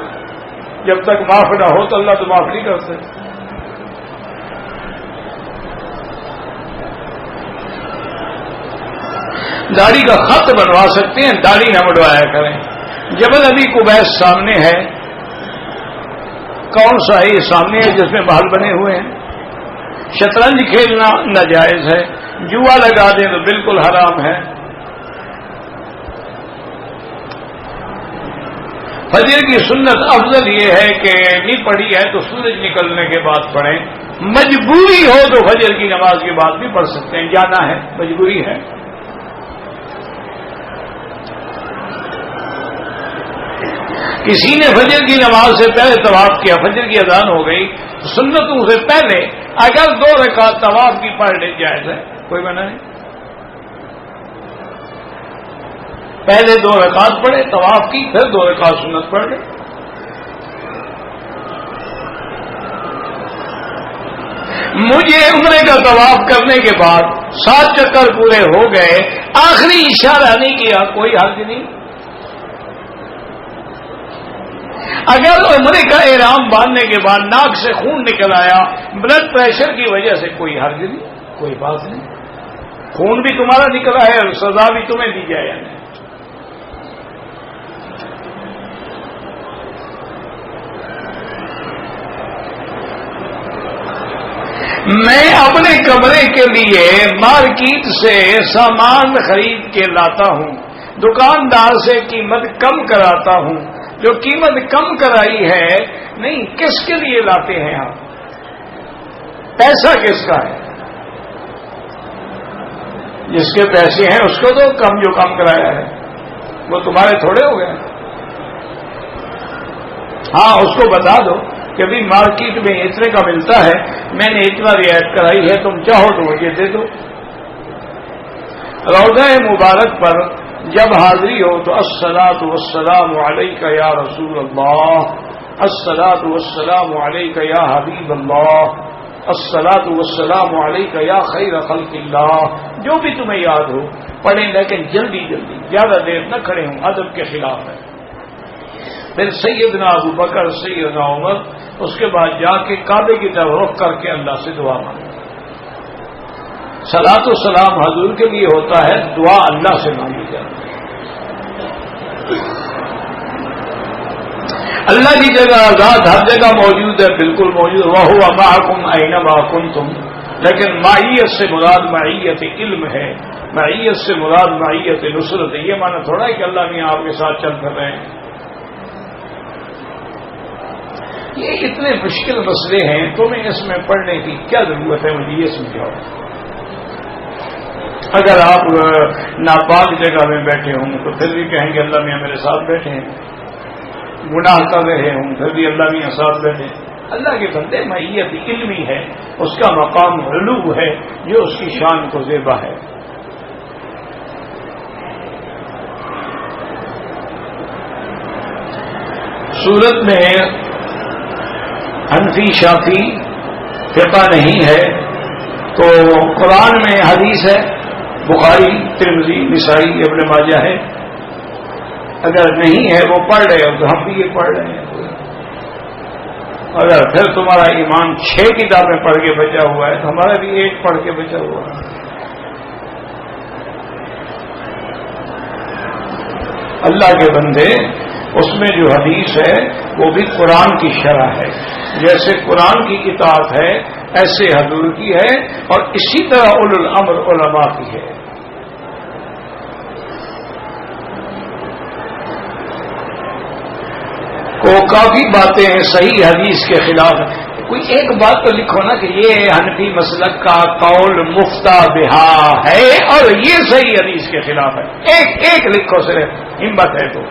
جب تک معاف نہ ہو تو اللہ تو معاف نہیں کرتے۔ داڑھی کا خط بنوا سکتے ہیں، داڑھی نہ بنوایا کریں۔ جبل ابی قبیس سامنے ہے، کون سا ہے یہ سامنے ہے جس میں محل بنے ہوئے ہیں؟ شطرنج کھیلنا ناجائز ہے، جوا لگا دیں تو بالکل حرام ہے۔ فجر کی سنت افضل یہ ہے کہ نہیں پڑھی ہے تو سورج نکلنے کے بعد پڑھیں، مجبوری ہو تو فجر کی نماز کے بعد بھی پڑھ سکتے ہیں، جانا ہے مجبوری ہے۔ کسی نے فجر کی نماز سے پہلے طواف کیا، فجر کی اذان ہو گئی، سنتوں سے پہلے اگر 2 رکعت طواف کی پڑھ لے جائز ہے، کوئی منع نہیں۔ پہلے 2 رکعت پڑھے طواف کی، پھر 2 رکعت سنت پڑھ لے۔ مجھے عمرے کا طواف کرنے کے بعد 7 چکر پورے ہو گئے، آخری اشارہ نہیں کیا، کوئی حرج نہیں۔ اگر عمرے کا احرام باندھنے کے بعد ناک سے خون نکل آیا بلڈ پریشر کی وجہ سے، کوئی حرج نہیں، کوئی بات نہیں، خون بھی تمہارا نکلا ہے اور سزا بھی تمہیں دی جائے نہیں۔ میں اپنے کمرے کے لیے مارکیٹ سے سامان خرید کے لاتا ہوں، دکاندار سے قیمت کم کراتا ہوں، جو قیمت کم کرائی ہے نہیں، کس کے لیے لاتے ہیں آپ؟ پیسہ کس کا ہے؟ جس کے پیسے ہیں اس کو تو کم، جو کم کرایا ہے وہ تمہارے تھوڑے ہو گئے۔ ہاں اس کو بتا دو کہ بھی مارکیٹ میں اتنے کا ملتا ہے، میں نے اتنا رعایت کرائی ہے، تم چاہو تو مجھے دے دو۔ روضہ مبارک پر جب حاضری ہو تو الصلاۃ والسلام علیک یا رسول اللہ، الصلاۃ والسلام علیک یا حبیب اللہ، الصلاۃ والسلام علیک یا خیر خلق اللہ، جو بھی تمہیں یاد ہو پڑھیں، لیکن جلدی جلدی، زیادہ دیر نہ کھڑے ہوں، ادب کے خلاف ہے۔ پھر سیدنا ابو بکر، سیدنا عمر، اس کے بعد جا کے کعبے کی طرف رخ کر کے اللہ سے دعا مانگے۔ صلاۃ و سلام حضور کے لیے ہوتا ہے، دعا اللہ سے مانگی جاتی ہے۔ اللہ کی جگہ ذات ہر جگہ موجود ہے، بالکل موجود، وَهُوَ مَعَكُمْ أَيْنَمَا كُنتُمْ، لیکن معیت سے مراد معیت علم ہے، معیت سے مراد معیت نصرت ہے۔ یہ معنی تھوڑا ہے کہ اللہ نے آپ کے ساتھ چل کر رہے ہیں۔ یہ اتنے مشکل مسئلے ہیں، تمہیں اس میں پڑھنے کی کیا ضرورت ہے؟ مجھے یہ سمجھاؤ۔ اگر آپ ناپاک جگہ میں بیٹھے ہوں تو پھر بھی کہیں گے اللہ میاں میرے ساتھ بیٹھے ہیں، گناہ کر رہے ہوں پھر بھی اللہ میاں ساتھ بیٹھے۔ اللہ کے بندے معیت علمی ہے، اس کا مقام علو ہے، جو اس کی شان کو زیبا ہے۔ صورت میں حنفی شافی فقہ نہیں ہے تو قرآن میں حدیث ہے، بخاری، ترمذی، نسائی، ابن ماجہ ہے، اگر نہیں ہے وہ پڑھ رہے ہو تو ہم بھی یہ پڑھ رہے ہیں۔ اگر پھر تمہارا ایمان 6 کتابیں پڑھ کے بچا ہوا ہے تو ہمارا بھی 1 پڑھ کے بچا ہوا ہے۔ اللہ کے بندے، اس میں جو حدیث ہے وہ بھی قرآن کی شرح ہے، جیسے قرآن کی اطاعت ہے ایسے حضور کی ہے، اور اسی طرح اولو الامر علماء کی ہے۔ کو کافی باتیں صحیح حدیث کے خلاف ہیں۔ کوئی ایک بات تو لکھو نا کہ یہ حنفی مسلک کا قول مفتہ بہا ہے اور یہ صحیح حدیث کے خلاف ہے. ایک لکھو صرف, ہمت ہے تو.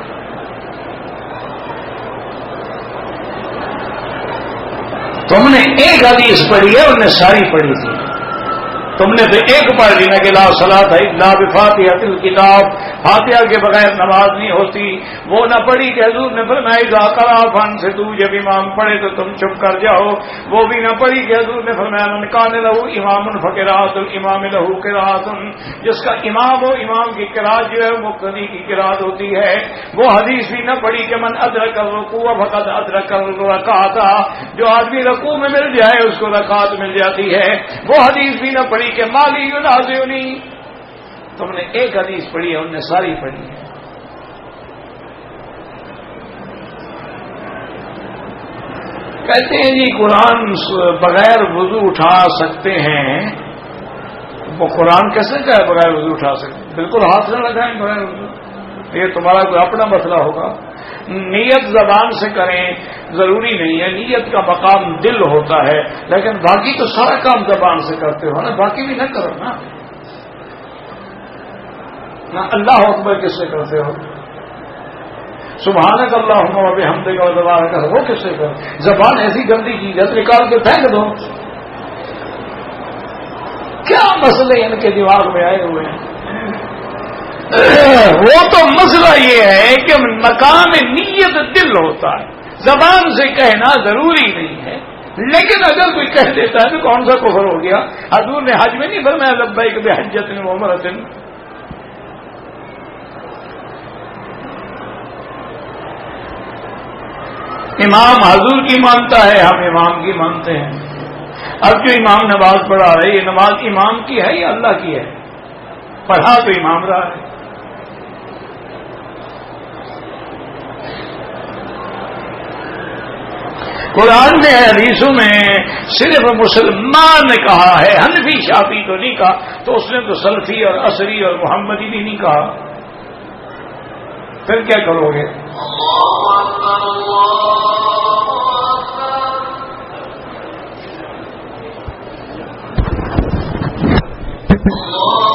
تم نے ایک حدیث پڑھی ہے, انہوں نے ساری پڑھی تھی. تم نے تو ایک پڑھ لی نا کہ لا صلاۃ الا بفاتحۃ الکتاب, فاتحہ کے بغیر نماز نہیں ہوتی. وہ نہ پڑھی کہ حضور نے فرمایا اذا قرأ فانصتوا, جب امام پڑھے تو تم چپ کر جاؤ. وہ بھی نہ پڑھی کہ حضور نے فرمایا من کان لہ امام فقراءۃ الامام لہ قراءۃ, جس کا امام ہو امام کی قراءت جو ہے مقتدی کی قراءت ہوتی ہے. وہ حدیث بھی نہ پڑھی کہ من ادرک الرکوع فقد ادرک الرکعۃ, جو آدمی رکوع میں مل جائے اس کو رکعت مل جاتی ہے. وہ حدیث بھی نہ پڑھی کہ مالی ینازعنی. تم نے ایک حدیث پڑھی ہے, انہوں نے ساری پڑھی ہے. کہتے ہیں جی قرآن بغیر وضو اٹھا سکتے ہیں. وہ قرآن کیسے کہا ہے بغیر وضو اٹھا سکتے؟ بالکل ہاتھ نہ لگائیں بغیر وضو. یہ تمہارا کوئی اپنا مسئلہ ہوگا. نیت زبان سے کریں ضروری نہیں ہے, نیت کا مقام دل ہوتا ہے, لیکن باقی تو سارا کام زبان سے کرتے ہو نا. باقی بھی نہ کرو نا. اللہ اکبر کس سے کرتے ہو؟ سبحانک اللہم و بحمدک و تبارک اسمک, وہ کس سے کرو؟ زبان ایسی گندی چیز ہے, نکال کے پھینک دو. کیا مسئلے ان کے دماغ میں آئے ہوئے ہیں؟ وہ تو مسئلہ یہ ہے کہ مقام نیت دل ہوتا ہے, زبان سے کہنا ضروری نہیں ہے. لیکن اگر کوئی کہہ دیتا ہے تو کون سا کفر ہو گیا؟ حضور نے حج میں نہیں فرمایا لبیک بحجۃ و عمرۃ؟ امام حضور کی مانتا ہے, ہم امام کی مانتے ہیں. اب جو امام نماز پڑھا رہے, یہ نماز امام کی ہے یا اللہ کی ہے؟ پڑھا تو امام رہا ہے. قرآن نے حدیثوں میں صرف مسلمان نے کہا ہے, حنفی شافعی تو نہیں کہا. تو اس نے تو سلفی اور عصری اور محمدی بھی نہیں کہا. پھر کیا کرو گے؟ اللہ